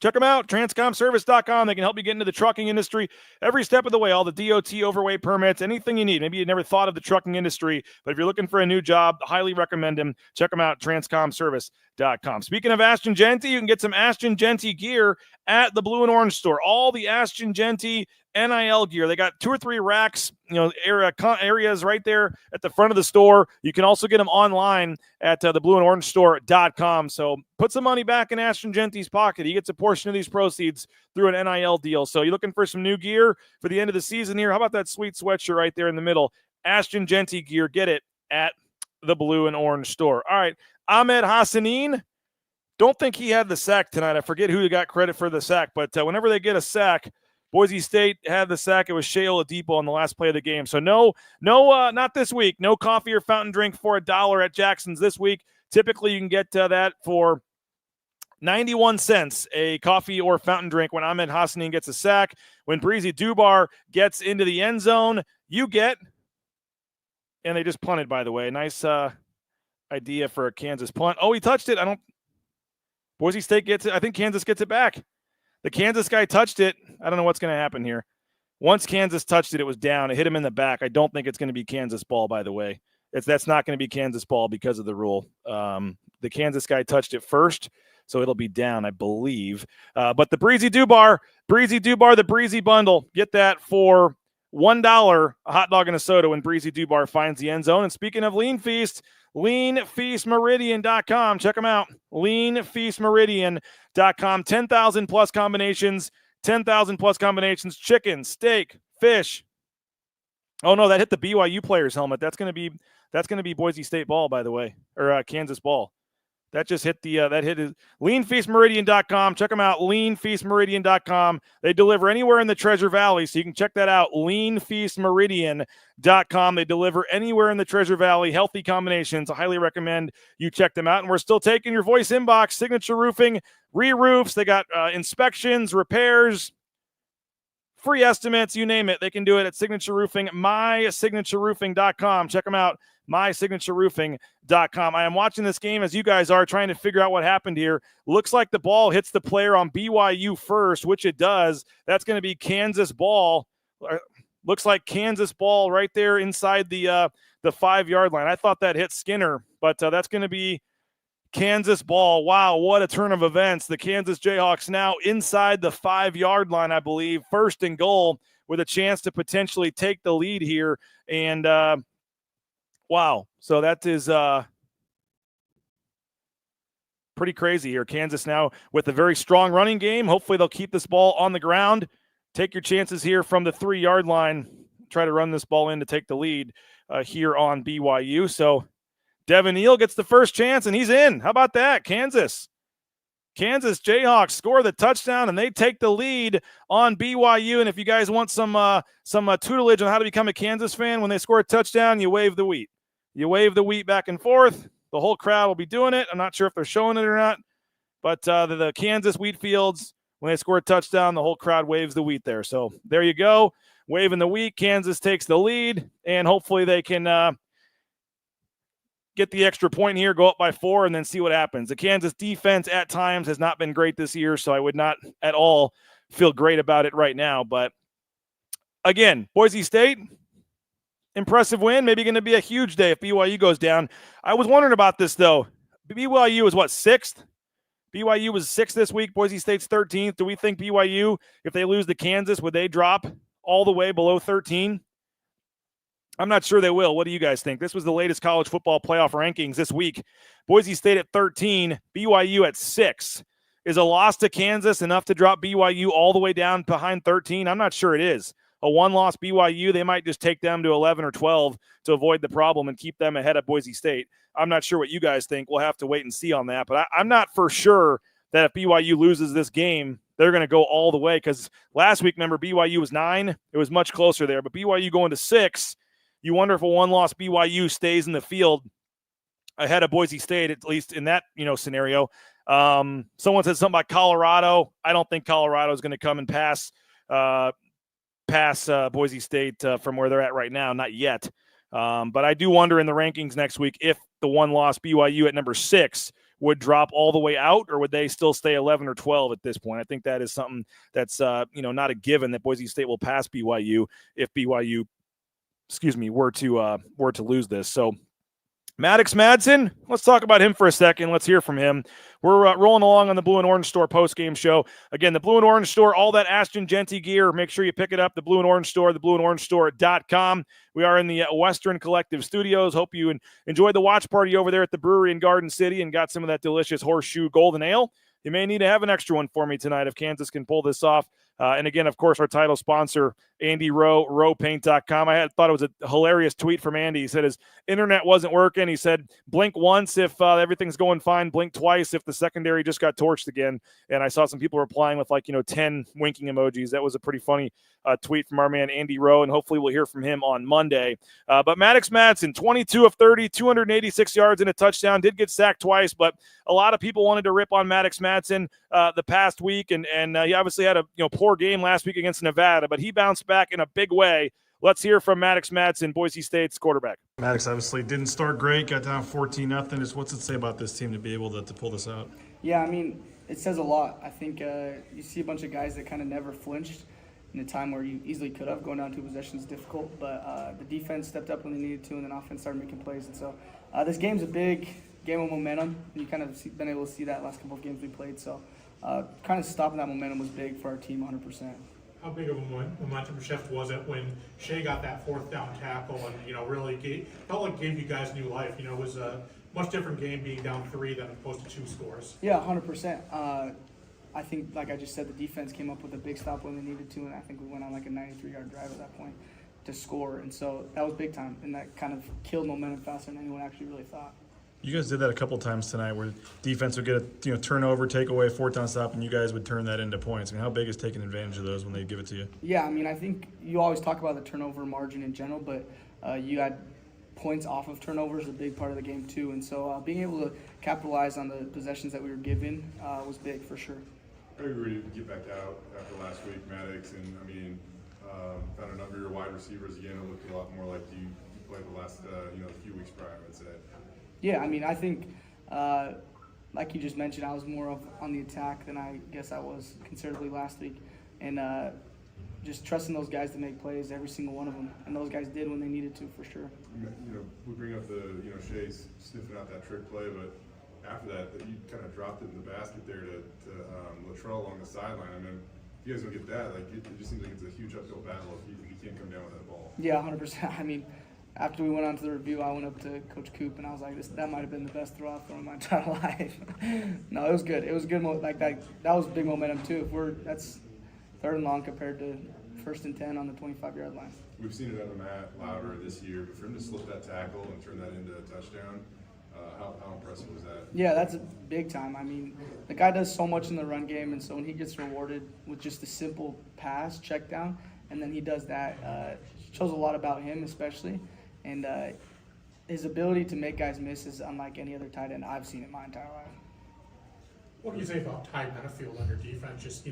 Check them out, transcomservice.com. They can help you get into the trucking industry every step of the way, all the DOT overweight permits, anything you need. Maybe you never thought of the trucking industry, but if you're looking for a new job, highly recommend them. Check them out, transcomservice.com. Speaking of Ashton Jeanty, you can get some Ashton Jeanty gear at the Blue and Orange Store. All the Ashton Jeanty NIL gear. They got 2 or 3 racks, areas right there at the front of the store. You can also get them online at theblueandorange.store.com. So put some money back in Ashton Jeanty's pocket. He gets a portion of these proceeds through an NIL deal. So you're looking for some new gear for the end of the season here. How about that sweet sweatshirt right there in the middle? Ashton Jeanty gear. Get it at the Blue and Orange Store. All right. Ahmed Hassanin. Don't think he had the sack tonight. I forget who got credit for the sack, but whenever they get a sack, Boise State had the sack. It was Shea Oladipo on the last play of the game. So no, not this week. No coffee or fountain drink for $1 at Jackson's this week. Typically, you can get that for 91 cents a coffee or fountain drink when Ahmed Hassanin gets a sack. When Breezy Dubar gets into the end zone, you get, and they just punted, by the way. Nice idea for a Kansas punt. Oh, he touched it. Boise State gets it. I think Kansas gets it back. The Kansas guy touched it. I don't know what's going to happen here. Once Kansas touched it, it was down. It hit him in the back. I don't think it's going to be Kansas ball, by the way. That's not going to be Kansas ball because of the rule. The Kansas guy touched it first, so it'll be down, I believe. But the Breezy Dubar, the Breezy Bundle, get that for $1, a hot dog and a soda when Breezy Dubar finds the end zone. And speaking of Lean Feast, leanfeastmeridian.com. Check them out. leanfeastmeridian.com. 10,000 plus combinations. 10,000 plus combinations. Chicken, steak, fish. Oh no, that hit the BYU player's helmet. That's going to be Boise State ball, by the way, or Kansas ball. That just hit leanfeastmeridian.com. Check them out, leanfeastmeridian.com. They deliver anywhere in the Treasure Valley, so you can check that out, leanfeastmeridian.com. They deliver anywhere in the Treasure Valley. Healthy combinations. I highly recommend you check them out. And we're still taking your voice inbox. Signature Roofing, re-roofs. They got inspections, repairs, free estimates, you name it. They can do it at Signature Roofing, mysignatureroofing.com. Check them out, mysignatureroofing.com. I am watching this game as you guys are, trying to figure out what happened here. Looks like the ball hits the player on BYU first, which it does. That's going to be Kansas ball. Looks like Kansas ball right there inside the 5-yard line. I thought that hit Skinner, but that's going to be Kansas ball. Wow, what a turn of events. The Kansas Jayhawks now inside the 5-yard line, I believe. First and goal with a chance to potentially take the lead here. And wow, so that is pretty crazy here. Kansas now with a very strong running game. Hopefully they'll keep this ball on the ground. Take your chances here from the 3-yard line. Try to run this ball in to take the lead here on BYU. So Devin Neal gets the first chance, and he's in. How about that? Kansas Jayhawks score the touchdown, and they take the lead on BYU. And if you guys want some tutelage on how to become a Kansas fan, when they score a touchdown, you wave the wheat. You wave the wheat back and forth. The whole crowd will be doing it. I'm not sure if they're showing it or not, but the Kansas wheat fields, when they score a touchdown, the whole crowd waves the wheat there. So there you go, waving the wheat. Kansas takes the lead, and hopefully they can get the extra point here, go up by 4, and then see what happens. The Kansas defense at times has not been great this year, so I would not at all feel great about it right now. But again, Boise State, impressive win. Maybe going to be a huge day if BYU goes down. I was wondering about this, though. BYU was what, 6th? BYU was 6th this week. Boise State's 13th. Do we think BYU, if they lose to Kansas, would they drop all the way below 13? I'm not sure they will. What do you guys think? This was the latest college football playoff rankings this week. Boise State at 13, BYU at 6. Is a loss to Kansas enough to drop BYU all the way down behind 13? I'm not sure it is. A one-loss BYU, they might just take them to 11 or 12 to avoid the problem and keep them ahead of Boise State. I'm not sure what you guys think. We'll have to wait and see on that. But I'm not for sure that if BYU loses this game, they're going to go all the way. Because last week, remember, BYU was 9. It was much closer there. But BYU going to 6, you wonder if a one-loss BYU stays in the field ahead of Boise State, at least in that scenario. Someone said something about Colorado. I don't think Colorado is going to come and pass Boise State from where they're at right now. Not yet. But I do wonder in the rankings next week if the one-loss BYU at number 6 would drop all the way out, or would they still stay 11 or 12 at this point? I think that is something that's not a given that Boise State will pass BYU if BYU were to lose this. So Maddox Madson, let's talk about him for a second. Let's hear from him. We're rolling along on the Blue and Orange Store post-game show. Again, the Blue and Orange Store, all that Ashton Jeanty gear, make sure you pick it up, the Blue and Orange Store, theblueandorangestore.com. We are in the Western Collective Studios. Hope you enjoyed the watch party over there at the brewery in Garden City and got some of that delicious Horseshoe Golden Ale. You may need to have an extra one for me tonight if Kansas can pull this off. And again, of course, our title sponsor, Andy Rowe, rowpaint.com. I thought it was a hilarious tweet from Andy. He said his internet wasn't working. He said, blink once if everything's going fine, blink twice if the secondary just got torched again. And I saw some people replying with 10 winking emojis. That was a pretty funny tweet from our man Andy Rowe, and hopefully we'll hear from him on Monday. But Maddox Madson, 22 of 30, 286 yards and a touchdown, did get sacked twice, but a lot of people wanted to rip on Maddox Madson the past week, and he obviously had a poor game last week against Nevada, but he bounced back in a big way. Let's hear from Maddox Madson, Boise State's quarterback. Maddox obviously didn't start great, got down 14-0. Just what's it say about this team to be able to pull this out? Yeah, I mean, it says a lot. I think you see a bunch of guys that kind of never flinched in a time where you easily could have. Going down 2 possessions is difficult, but the defense stepped up when they needed to, and then offense started making plays. And so this game's a big game of momentum, and you kind of been able to see that last couple of games we played. So kind of stopping that momentum was big for our team, 100%. How big of a momentum shift was it when Shea got that 4th down tackle and, really felt like gave you guys new life? It was a much different game being down 3 than opposed to 2 scores. Yeah, 100%. I think, like I just said, the defense came up with a big stop when they needed to, and I think we went on like a 93-yard drive at that point to score. And so that was big time, and that kind of killed momentum faster than anyone actually really thought. You guys did that a couple times tonight where defense would get a turnover, take away, 4th down stop, and you guys would turn that into points. I mean, how big is taking advantage of those when they give it to you? Yeah, I mean, I think you always talk about the turnover margin in general, but you had points off of turnovers, a big part of the game too. And so being able to capitalize on the possessions that we were given was big for sure. Are you ready to get back out after last week, Maddox? And found a number of your wide receivers again. It looked a lot more like you played the last few weeks prior, I would say. Yeah, I mean, I think like you just mentioned, I was more on the attack than I guess I was considerably last week, and just trusting those guys to make plays, every single one of them, and those guys did when they needed to, for sure. We bring up the Shea sniffing out that trick play, but after that you kind of dropped it in the basket there to Latrell along the sideline. I mean, if you guys don't get that, it just seems like it's a huge uphill battle if you can't come down with that ball. Yeah, 100%. I mean, after we went on to the review, I went up to Coach Coop and I was like, that might have been the best throw I've thrown in my entire life. No, it was good. It was good. That was big momentum too. That's 3rd and long compared to 1st and 10 on the 25-yard line. We've seen it on the mat louder this year, but for him to slip that tackle and turn that into a touchdown, how impressive was that? Yeah, that's a big time. I mean, the guy does so much in the run game, and so when he gets rewarded with just a simple pass, check down, and then he does that, shows a lot about him especially. And his ability to make guys miss is unlike any other tight end I've seen in my entire life. What do you say about Ty Benefield on your defense? Just,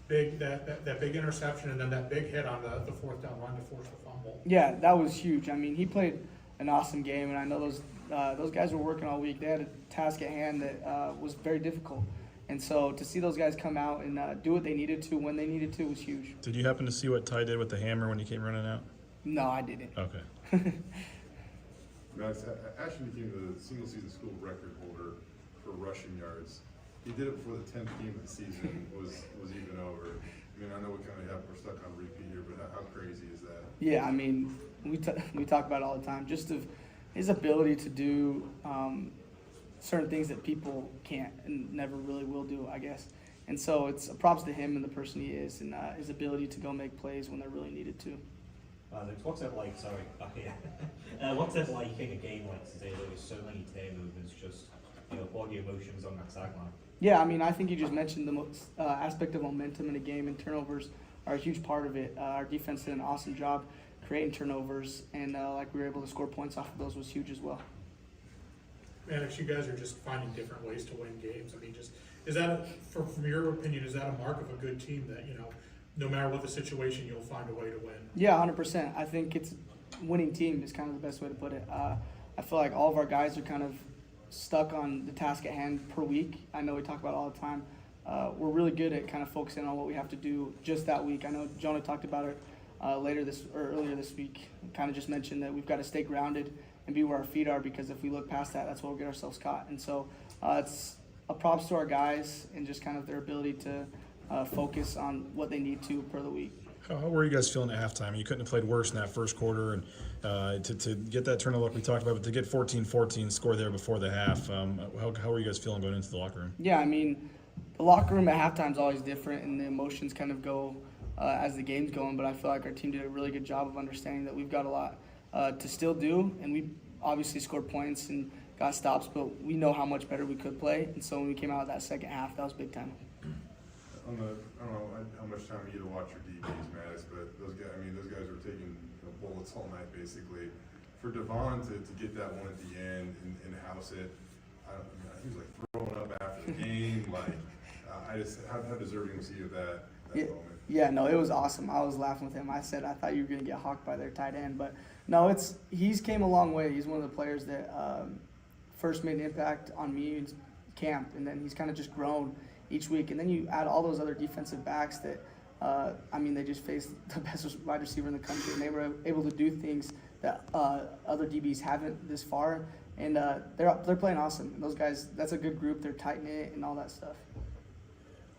big that big interception and then that big hit on the 4th down run to force the fumble. Yeah, that was huge. I mean, he played an awesome game, and I know those guys were working all week. They had a task at hand that was very difficult. And so to see those guys come out and do what they needed to when they needed to was huge. Did you happen to see what Ty did with the hammer when he came running out? No, I didn't. Okay. Max, Ashton became the single-season school record holder for rushing yards. He did it before the 10th game of the season was even over. I mean, I know we're stuck on repeat here, but how crazy is that? Yeah, I mean, we talk about it all the time. Just of his ability to do certain things that people can't and never really will do, I guess. And so it's props to him and the person he is, and his ability to go make plays when they're really needed to. What's it like? Sorry, back here. What's it like in a game like today? There was so many turnovers. Just what are your emotions on that sideline? Yeah, I mean, I think you just mentioned the aspect of momentum in a game, and turnovers are a huge part of it. Our defense did an awesome job creating turnovers, and we were able to score points off of those was huge as well. Maddox, you guys are just finding different ways to win games. I mean, is that, from your opinion, is that a mark of a good team that, no matter what the situation, you'll find a way to win? Yeah, 100%. I think it's winning team is kind of the best way to put it. I feel like all of our guys are kind of stuck on the task at hand per week. I know we talk about it all the time. We're really good at kind of focusing on what we have to do just that week. I know Jonah talked about it earlier this week. Kind of just mentioned that we've got to stay grounded and be where our feet are, because if we look past that, that's where we'll get ourselves caught. And so it's a props to our guys and just kind of their ability to focus on what they need to per the week. How were you guys feeling at halftime? You couldn't have played worse in that first quarter, and to get that turnover like we talked about, but to get 14-14 score there before the half, how were you guys feeling going into the locker room? Yeah, I mean, the locker room at halftime is always different, and the emotions kind of go as the game's going, but I feel like our team did a really good job of understanding that we've got a lot to still do, and we obviously scored points and got stops, but we know how much better we could play, and so when we came out of that second half, that was big time. I don't know how much time you get to watch your DBs, Maddox, but those guys were taking bullets all night basically. For Devon to get that one at the end and house it, he was like throwing up after the game. How deserving was he of that moment? Yeah, no, it was awesome. I was laughing with him. I said I thought you were going to get hawked by their tight end, but no, he's came a long way. He's one of the players that first made an impact on me in camp, and then he's kind of just grown each week. And then you add all those other defensive backs that, they just faced the best wide receiver in the country, and they were able to do things that other DBs haven't this far. And they're playing awesome. And those guys, that's a good group. They're tight-knit and all that stuff.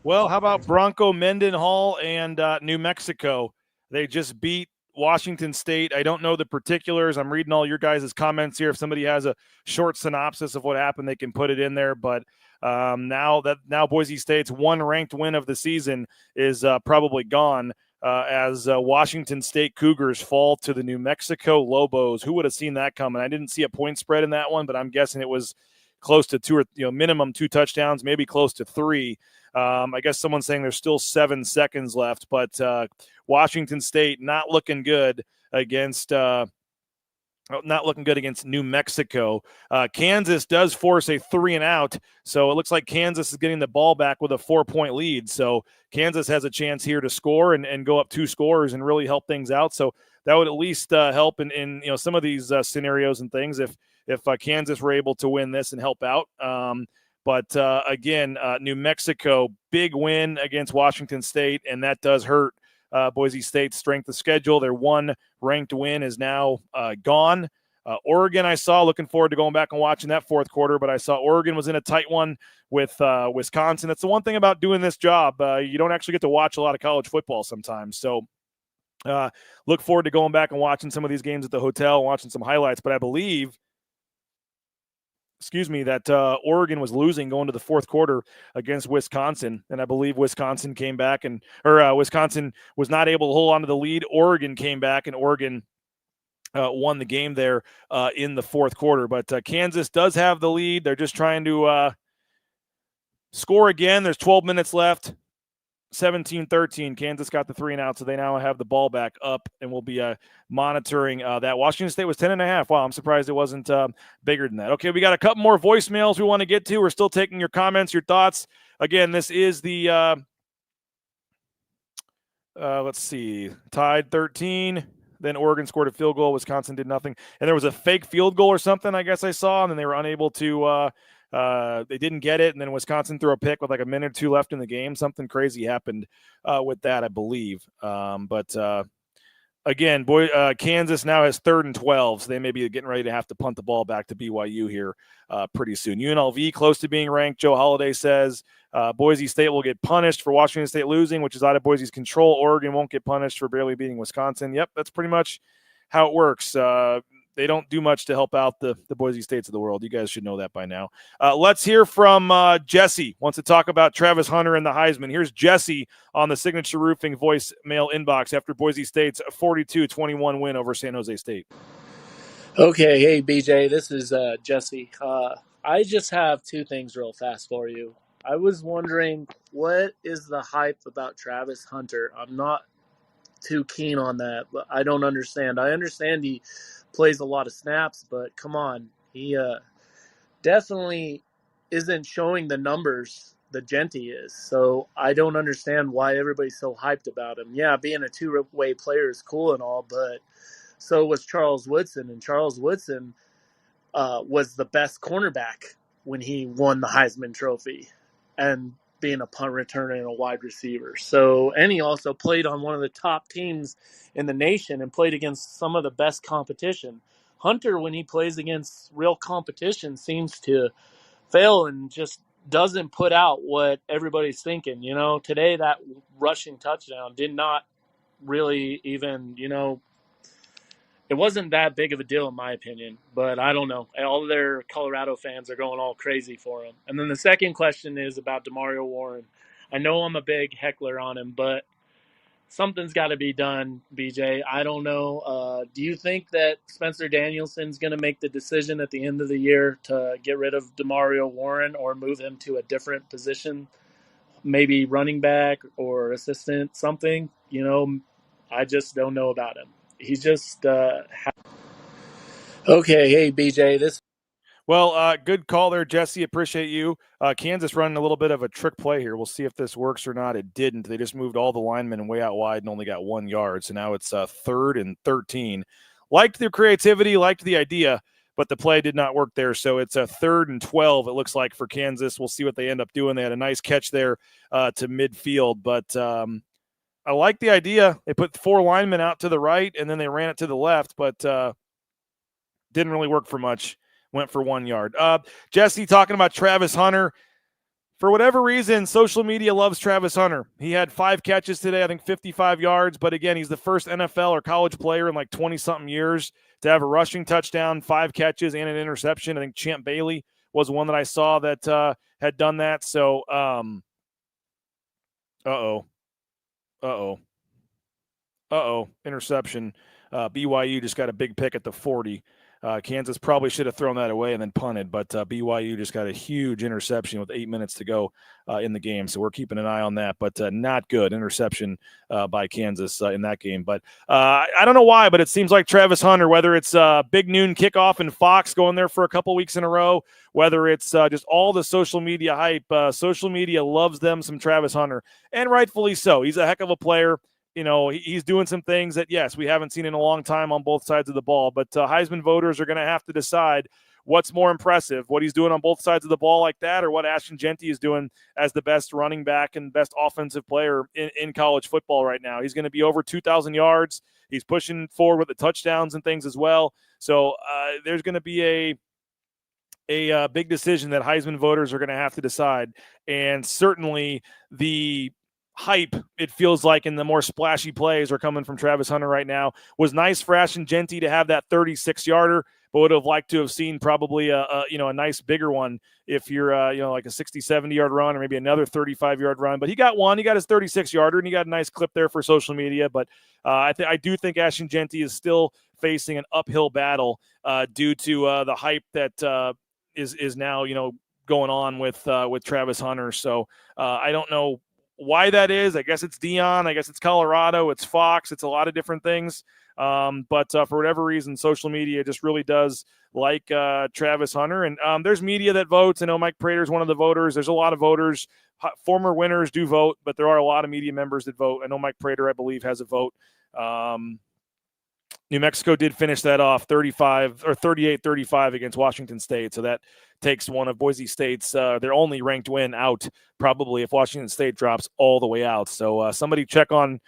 Well, how about Bronco Mendenhall and New Mexico? They just beat Washington State. I don't know the particulars. I'm reading all your guys' comments here. If somebody has a short synopsis of what happened, they can put it in there. But now Boise State's one ranked win of the season is probably gone as Washington State Cougars fall to the New Mexico Lobos. Who would have seen that coming? I didn't see a point spread in that one, but I'm guessing it was close to two or minimum 2 touchdowns, maybe close to 3. I guess someone's saying there's still 7 seconds left, but Washington State not looking good against New Mexico. Kansas does force a 3-and-out, so it looks like Kansas is getting the ball back with a 4-point lead. So Kansas has a chance here to score and go up 2 scores and really help things out. So that would at least help in some of these scenarios and things if Kansas were able to win this and help out. But again, New Mexico, big win against Washington State, and that does hurt Boise State's strength of schedule. Their one ranked win is now gone. Oregon, I saw, looking forward to going back and watching that fourth quarter, but I saw Oregon was in a tight one with Wisconsin. That's the one thing about doing this job. You don't actually get to watch a lot of college football sometimes. So look forward to going back and watching some of these games at the hotel, watching some highlights. But I believe that Oregon was losing going to the fourth quarter against Wisconsin, and I believe Wisconsin came back Wisconsin was not able to hold on to the lead. Oregon came back, and Oregon won the game there in the fourth quarter. But Kansas does have the lead. They're just trying to score again. There's 12 minutes left. 17-13. Kansas got the 3-and-out, so they now have the ball back up, and we'll be monitoring that. Washington State was 10.5. Wow, I'm surprised it wasn't bigger than that. Okay, we got a couple more voicemails we want to get to. We're still taking your comments, your thoughts. Again, this is the let's see, tied 13. Then Oregon scored a field goal. Wisconsin did nothing, and there was a fake field goal or something, I guess I saw, and then they were unable to. They didn't get it, and then Wisconsin threw a pick with like a minute or 2 left in the game. Something crazy happened with that, I believe. Again, Kansas now has 3rd and 12, so they may be getting ready to have to punt the ball back to BYU here pretty soon. UNLV close to being ranked. Joe Holliday says Boise State will get punished for Washington State losing, which is out of Boise's control. Oregon won't get punished for barely beating Wisconsin. Yep, that's pretty much how it works. They don't do much to help out the Boise States of the world. You guys should know that by now. Let's hear from Jesse. Wants to talk about Travis Hunter and the Heisman. Here's Jesse on the Signature Roofing voicemail inbox after Boise State's 42-21 win over San Jose State. Okay, hey BJ, this is Jesse. I just have 2 things real fast for you. I was wondering, what is the hype about Travis Hunter? I'm not too keen on that, but I don't understand. I understand he plays a lot of snaps, but come on, he definitely isn't showing the numbers that Jeanty is. So I don't understand why everybody's so hyped about him. Yeah, being a 2-way player is cool and all, but so was Charles Woodson, and Charles Woodson was the best cornerback when he won the Heisman Trophy, and being a punt returner and a wide receiver. So, and he also played on one of the top teams in the nation and played against some of the best competition. Hunter, when he plays against real competition, seems to fail and just doesn't put out what everybody's thinking. Today that rushing touchdown did not really even, it wasn't that big of a deal in my opinion, but I don't know. All of their Colorado fans are going all crazy for him. And then the second question is about DeMario Warren. I know I'm a big heckler on him, but something's got to be done, BJ. I don't know. Do you think that Spencer Danielson's going to make the decision at the end of the year to get rid of DeMario Warren or move him to a different position, maybe running back or assistant, something? I just don't know about him. He's just okay. Hey, BJ, this. Well, good call there, Jesse. Appreciate you. Kansas running a little bit of a trick play here. We'll see if this works or not. It didn't. They just moved all the linemen way out wide and only got 1 yard. So now it's 3rd and 13. Liked their creativity, liked the idea, but the play did not work there. So it's a 3rd and 12, it looks like, for Kansas. We'll see what they end up doing. They had a nice catch there to midfield, but I like the idea. They put 4 linemen out to the right, and then they ran it to the left, but didn't really work for much. Went for 1 yard. Jesse, talking about Travis Hunter. For whatever reason, social media loves Travis Hunter. He had 5 catches today, I think 55 yards. But again, he's the first NFL or college player in like 20-something years to have a rushing touchdown, 5 catches, and an interception. I think Champ Bailey was one that I saw that had done that. So, interception. BYU just got a big pick at the 40. Kansas probably should have thrown that away and then punted, but BYU just got a huge interception with 8 minutes to go in the game. So we're keeping an eye on that, but not good interception by Kansas in that game. But I don't know why, but it seems like Travis Hunter, whether it's big noon kickoff and Fox going there for a couple weeks in a row, whether it's just all the social media hype, social media loves them some Travis Hunter, and rightfully so. He's a heck of a player. He's doing some things that, yes, we haven't seen in a long time on both sides of the ball. But Heisman voters are going to have to decide what's more impressive, what he's doing on both sides of the ball like that, or what Ashton Jeanty is doing as the best running back and best offensive player in college football right now. He's going to be over 2,000 yards. He's pushing forward with the touchdowns and things as well. So there's going to be a big decision that Heisman voters are going to have to decide. And certainly the hype, it feels like, in the more splashy plays are coming from Travis Hunter right now. Was nice for Ashton Jeanty to have that 36-yarder, but would have liked to have seen probably a nice bigger one if you're like a 60, 70-yard run or maybe another 35-yard run. But he got one. He got his 36-yarder, and he got a nice clip there for social media. But I do think Ashton Jeanty is still facing an uphill battle due to the hype that is now going on with Travis Hunter. So I don't know why that is. I guess it's Dion. I guess it's Colorado. It's Fox. It's a lot of different things. But for whatever reason, social media just really does like Travis Hunter. And there's media that votes. I know Mike Prater is one of the voters. There's a lot of voters. Former winners do vote, but there are a lot of media members that vote. I know Mike Prater, I believe, has a vote. New Mexico did finish that off 38-35 against Washington State. So that takes one of Boise State's, their only ranked win out, probably, if Washington State drops all the way out. So somebody check on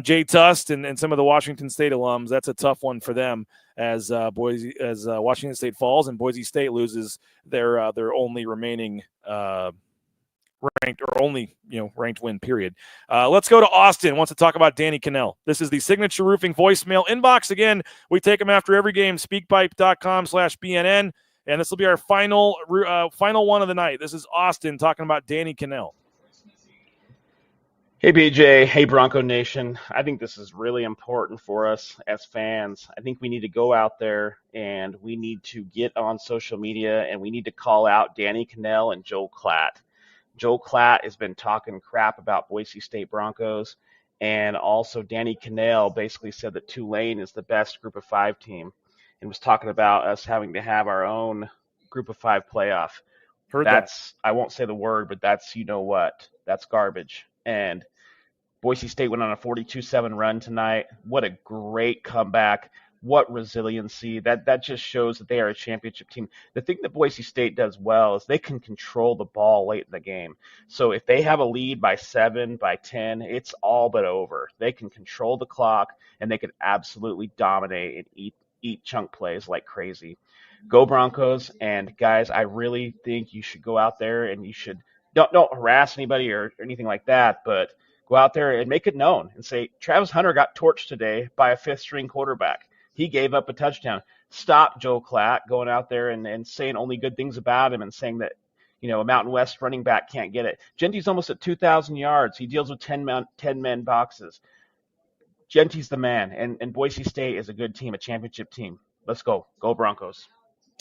Jay Tust and some of the Washington State alums. That's a tough one for them as Washington State falls and Boise State loses their only remaining ranked win, period. Let's go to Austin. Wants to talk about Danny Cannell. This is the Signature Roofing voicemail inbox. Again, we take them after every game, speakpipe.com/BNN. And this will be our final one of the night. This is Austin talking about Danny Cannell. Hey, BJ. Hey, Bronco Nation. I think this is really important for us as fans. I think we need to go out there and we need to get on social media and we need to call out Danny Cannell and Joel Klatt. Joel Klatt has been talking crap about Boise State Broncos, and also Danny Cannell basically said that Tulane is the best Group of 5 team and was talking about us having to have our own Group of 5 playoff. I won't say the word, but that's, that's garbage. And Boise State went on a 42-7 run tonight. What a great comeback. What resiliency. That just shows that they are a championship team. The thing that Boise State does well is they can control the ball late in the game. So if they have a lead by 7, by 10, it's all but over. They can control the clock, and they can absolutely dominate and eat chunk plays like crazy. Go Broncos. And, guys, I really think you should go out there and you should don't harass anybody or anything like that, but go out there and make it known and say, Travis Hunter got torched today by a 5th-string quarterback. He gave up a touchdown. Stop Joe Klatt going out there and saying only good things about him and saying that, a Mountain West running back can't get it. Jeanty's almost at 2,000 yards. He deals with 10-man boxes. Jeanty's the man, and Boise State is a good team, a championship team. Let's go. Go Broncos.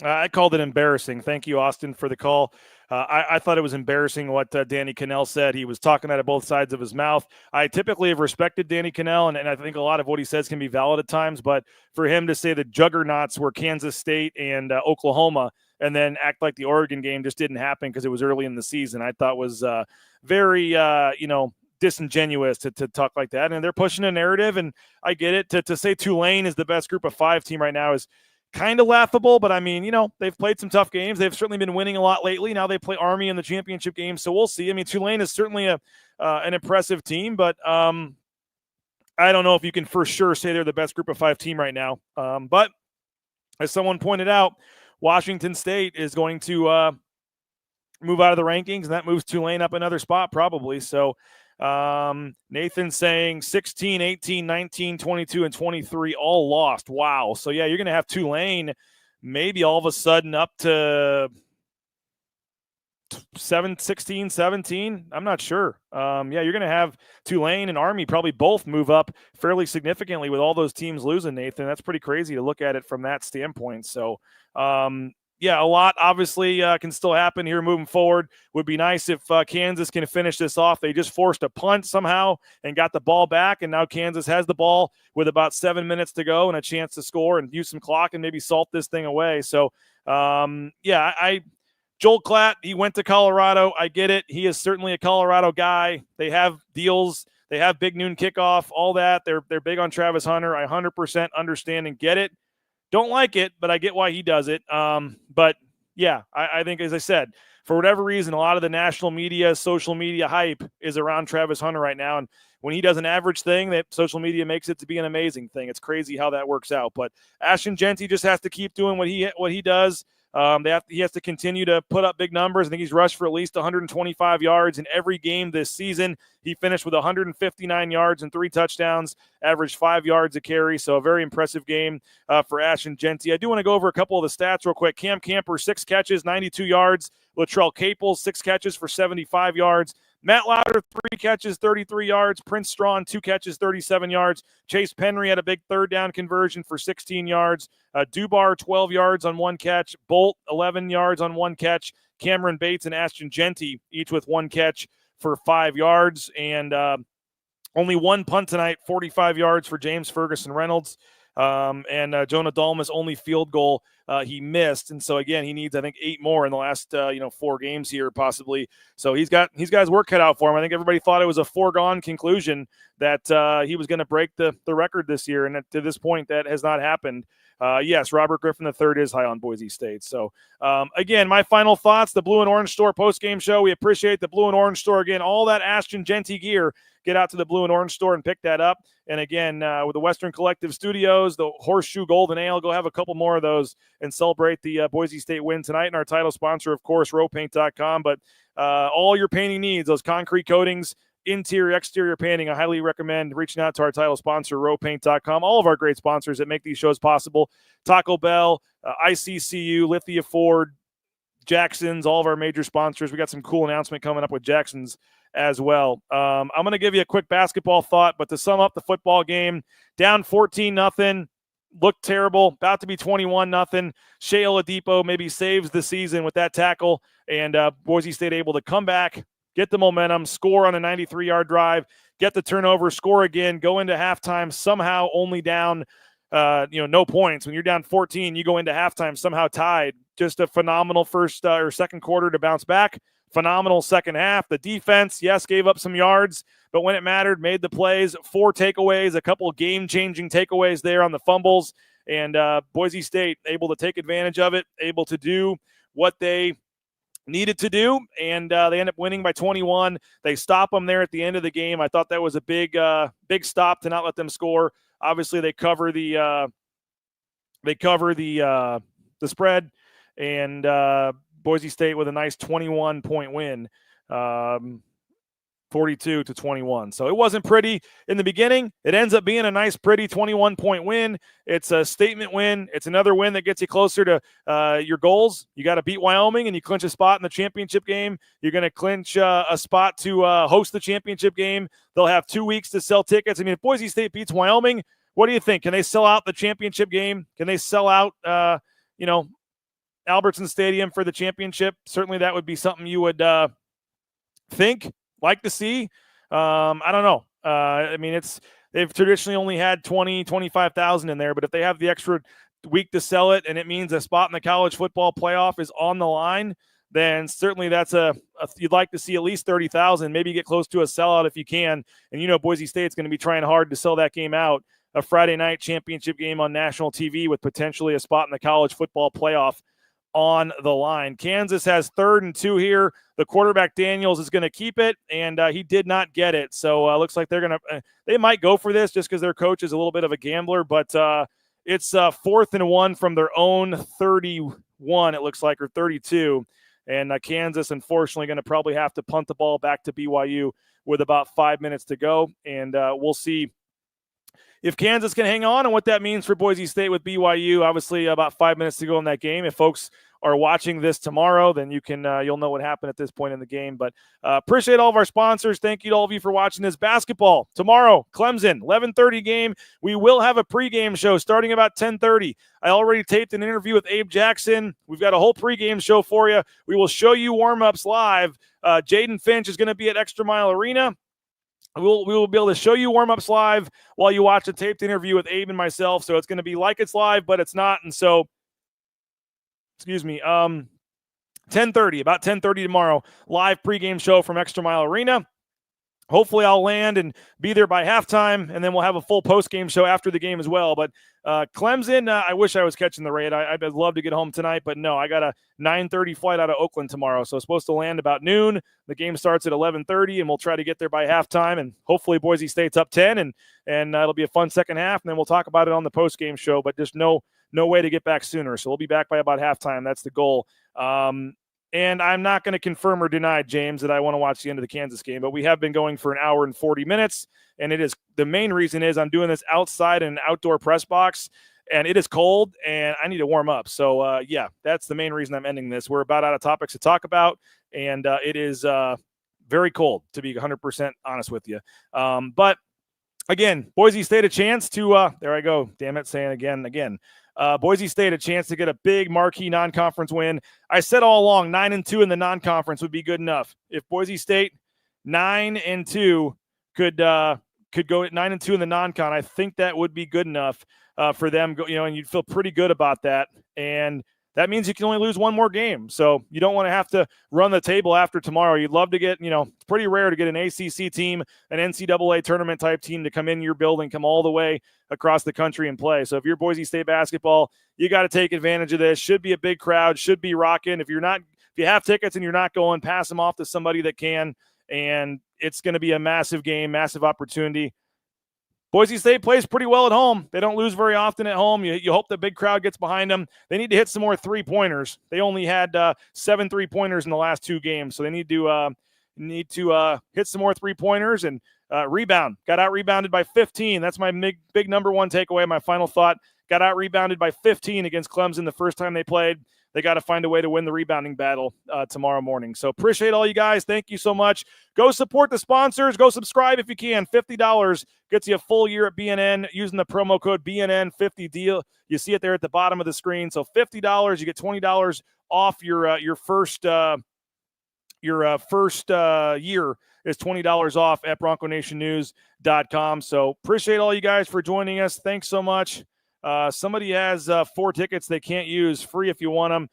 I called it embarrassing. Thank you, Austin, for the call. I thought it was embarrassing what Danny Cannell said. He was talking out of both sides of his mouth. I typically have respected Danny Cannell, and I think a lot of what he says can be valid at times. But for him to say the juggernauts were Kansas State and Oklahoma, and then act like the Oregon game just didn't happen because it was early in the season, I thought was very, disingenuous to talk like that. And they're pushing a narrative, and I get it. To say Tulane is the best Group of 5 team right now is kind of laughable, but I mean, they've played some tough games. They've certainly been winning a lot lately. Now they play Army in the championship game, so we'll see. I mean, Tulane is certainly an impressive team, but I don't know if you can for sure say they're the best Group of 5 team right now. But as someone pointed out, Washington State is going to move out of the rankings, and that moves Tulane up another spot probably. So Nathan saying 16, 18, 19, 22, and 23 all lost. Wow. So, yeah, you're going to have Tulane maybe all of a sudden up to 16, 17. I'm not sure. You're going to have Tulane and Army probably both move up fairly significantly with all those teams losing, Nathan. That's pretty crazy to look at it from that standpoint. So, a lot obviously can still happen here moving forward. Would be nice if Kansas can finish this off. They just forced a punt somehow and got the ball back, and now Kansas has the ball with about 7 minutes to go and a chance to score and use some clock and maybe salt this thing away. So, Joel Klatt, he went to Colorado. I get it. He is certainly a Colorado guy. They have deals. They have big noon kickoff, all that. They're big on Travis Hunter. I 100% understand and get it. Don't like it, but I get why he does it. I think, as I said, for whatever reason, a lot of the national media, social media hype is around Travis Hunter right now. And when he does an average thing, that social media makes it to be an amazing thing. It's crazy how that works out. But Ashton Jeanty just has to keep doing what he does. He has to continue to put up big numbers. I think he's rushed for at least 125 yards in every game this season. He finished with 159 yards and 3 touchdowns, averaged 5 yards a carry. So a very impressive game for Ashton Jeanty. I do want to go over a couple of the stats real quick. Cam Camper, 6 catches, 92 yards. Latrell Capel, 6 catches for 75 yards. Matt Lauder, 3 catches, 33 yards. Prince Strawn, 2 catches, 37 yards. Chase Penry had a big third down conversion for 16 yards. Dubar, 12 yards on 1 catch. Bolt, 11 yards on 1 catch. Cameron Bates and Ashton Jeanty, each with 1 catch for 5 yards. And only 1 punt tonight, 45 yards for James Ferguson Reynolds. Jonah Dalmas only field goal he missed, and so again he needs I think 8 more in the last 4 games here possibly. So he's got his work cut out for him. I think everybody thought it was a foregone conclusion that he was going to break the record this year, and to this point that has not happened. Yes, Robert Griffin III is high on Boise State. So again, my final thoughts: the Blue and Orange Store post-game show. We appreciate the Blue and Orange Store again. All that Ashton Jeanty gear. Get out to the Blue and Orange Store and pick that up. And again, with the Western Collective Studios, the Horseshoe Golden Ale, go have a couple more of those and celebrate the Boise State win tonight. And our title sponsor, of course, rowpaint.com. But all your painting needs, those concrete coatings, interior, exterior painting, I highly recommend reaching out to our title sponsor, rowpaint.com. All of our great sponsors that make these shows possible. Taco Bell, ICCU, Lithia Ford, Jackson's, all of our major sponsors. We got some cool announcement coming up with Jackson's as well. I'm going to give you a quick basketball thought, but to sum up the football game, down 14-0, looked terrible, about to be 21-0. Shea Oladipo maybe saves the season with that tackle, and Boise State able to come back, get the momentum, score on a 93-yard drive, get the turnover, score again, go into halftime, somehow only down no points. When you're down 14, you go into halftime somehow tied. Just a phenomenal first or second quarter to bounce back. Phenomenal second half. The defense, yes, gave up some yards, but when it mattered, made the plays. 4 takeaways, a couple game-changing takeaways there on the fumbles, and Boise State able to take advantage of it, able to do what they needed to do, and they end up winning by 21. They stop them there at the end of the game. I thought that was a big stop to not let them score. Obviously, they cover the spread, and Boise State with a nice 21-point win. 42-21. So it wasn't pretty in the beginning. It ends up being a nice, pretty 21-point win. It's a statement win. It's another win that gets you closer to your goals. You got to beat Wyoming, and you clinch a spot in the championship game. You're going to clinch a spot to host the championship game. They'll have 2 weeks to sell tickets. I mean, if Boise State beats Wyoming, what do you think? Can they sell out the championship game? Can they sell out, Albertson Stadium for the championship? Certainly that would be something you would like to see. I don't know. I mean, they've traditionally only had 25,000 in there, but if they have the extra week to sell it and it means a spot in the college football playoff is on the line, then certainly that's you'd like to see at least 30,000, maybe get close to a sellout if you can. And Boise State's going to be trying hard to sell that game out, a Friday night championship game on national TV with potentially a spot in the college football playoff on the line. Kansas has 3rd and 2 here. The quarterback Daniels is going to keep it, and he did not get it. So looks like they might go for this just because their coach is a little bit of a gambler, but it's 4th and 1 from their own 31, it looks like, or 32. And Kansas, unfortunately, going to probably have to punt the ball back to BYU with about 5 minutes to go. And we'll see if Kansas can hang on and what that means for Boise State with BYU. Obviously, about 5 minutes to go in that game. If folks are watching this tomorrow, then you'll know what happened at this point in the game. But appreciate all of our sponsors. Thank you to all of you for watching this. Basketball tomorrow, Clemson, 11:30 game. We will have a pregame show starting about 10:30. I already taped an interview with Abe Jackson. We've got a whole pregame show for you. We will show you warm-ups live. Jaden Finch is going to be at Extra Mile Arena. We will be able to show you warm-ups live while you watch a taped interview with Abe and myself. So it's going to be like it's live, but it's not. And so, 10:30, about 10:30 tomorrow, live pregame show from Extra Mile Arena. Hopefully I'll land and be there by halftime, and then we'll have a full post-game show after the game as well. But Clemson, I wish I was catching the raid. I'd love to get home tonight, but no, I got a 9:30 flight out of Oakland tomorrow, so it's supposed to land about noon. The game starts at 11:30, and we'll try to get there by halftime, and hopefully Boise State's up 10, and it'll be a fun second half, and then we'll talk about it on the post-game show, but there's no way to get back sooner, so we'll be back by about halftime. That's the goal. And I'm not going to confirm or deny, James, that I want to watch the end of the Kansas game, but we have been going for an hour and 40 minutes, and the main reason is I'm doing this outside in an outdoor press box, and it is cold, and I need to warm up. So, yeah, that's the main reason I'm ending this. We're about out of topics to talk about, and it is very cold, to be 100% honest with you. But, again, Boise State a chance to there I go, damn it, saying again. Boise State a chance to get a big marquee non-conference win. I said all along 9-2 in the non-conference would be good enough. If Boise State 9-2 could go at 9-2 in the non-con, I think that would be good enough for them. And you'd feel pretty good about that. And that means you can only lose one more game. So you don't want to have to run the table after tomorrow. You'd love to get, it's pretty rare to get an ACC team, an NCAA tournament type team to come in your building, come all the way across the country and play. So if you're Boise State basketball, you got to take advantage of this. Should be a big crowd, should be rocking. If you have tickets and you're not going, pass them off to somebody that can. And it's going to be a massive game, massive opportunity. Boise State plays pretty well at home. They don't lose very often at home. You hope the big crowd gets behind them. They need to hit some more three-pointers. They only had 7 3-pointers in the last 2 games, so they need to hit some more three-pointers and rebound. Got out-rebounded by 15. That's my big number one takeaway, my final thought. Got out-rebounded by 15 against Clemson the first time they played. They got to find a way to win the rebounding battle tomorrow morning. So appreciate all you guys. Thank you so much. Go support the sponsors. Go subscribe if you can. $50 gets you a full year at BNN using the promo code BNN50 deal. You see it there at the bottom of the screen. So $50, you get $20 off your first year is $20 off at BroncoNationNews.com. So appreciate all you guys for joining us. Thanks so much. Somebody has 4 tickets they can't use, free if you want them.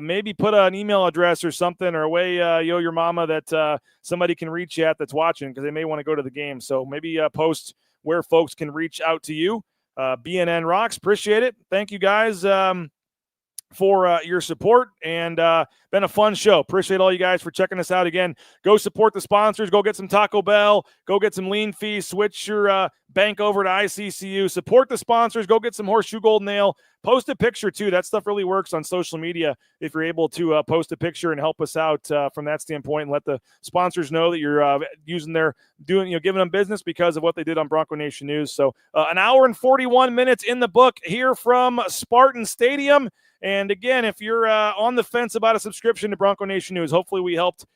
Maybe put an email address or something, or a way, your mama that somebody can reach you at that's watching, because they may want to go to the game. So maybe post where folks can reach out to you. BNN rocks. Appreciate it. Thank you guys for your support. And been a fun show. Appreciate all you guys for checking us out again. Go support the sponsors. Go get some Taco Bell. Go get some lean fees. Switch your bank over to ICCU. Support the sponsors. Go get some Horseshoe Golden Ale. Post a picture, too. That stuff really works on social media if you're able to post a picture and help us out from that standpoint and let the sponsors know that you're giving them business because of what they did on Bronco Nation News. So an hour and 41 minutes in the book here from Spartan Stadium. And again, if you're on the fence about a subscription to Bronco Nation News, hopefully we helped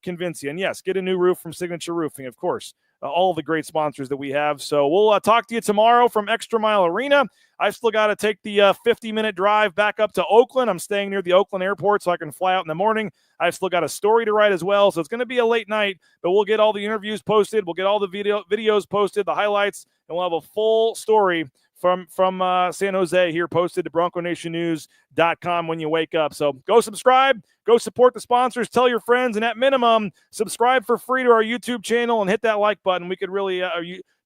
convince you. And yes, get a new roof from Signature Roofing, of course. All the great sponsors that we have. So we'll talk to you tomorrow from Extra Mile Arena. I've still got to take the 50-minute drive back up to Oakland. I'm staying near the Oakland airport so I can fly out in the morning. I've still got a story to write as well, so it's going to be a late night, but we'll get all the interviews posted. We'll get all the videos posted, the highlights, and we'll have a full story from San Jose here posted to BroncoNationNews.com when you wake up. So go subscribe, go support the sponsors, tell your friends, and at minimum, subscribe for free to our YouTube channel and hit that like button. We could really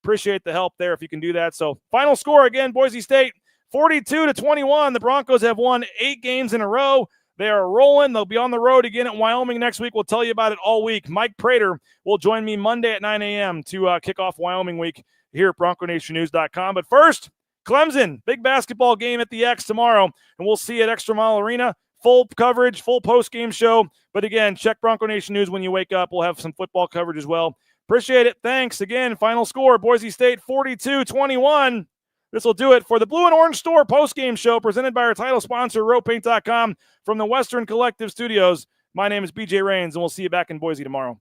appreciate the help there if you can do that. So final score again, Boise State 42-21. The Broncos have won 8 games in a row. They are rolling. They'll be on the road again at Wyoming next week. We'll tell you about it all week. Mike Prater will join me Monday at 9 a.m. to kick off Wyoming week here at BroncoNationNews.com. But first, Clemson, big basketball game at the X tomorrow, and we'll see you at Extra Mile Arena. Full coverage, full post-game show. But again, check Bronco Nation News when you wake up. We'll have some football coverage as well. Appreciate it. Thanks. Again, final score, Boise State 42-21. This will do it for the Blue and Orange Store post-game show presented by our title sponsor, RowPaint.com from the Western Collective Studios. My name is BJ Rains, and we'll see you back in Boise tomorrow.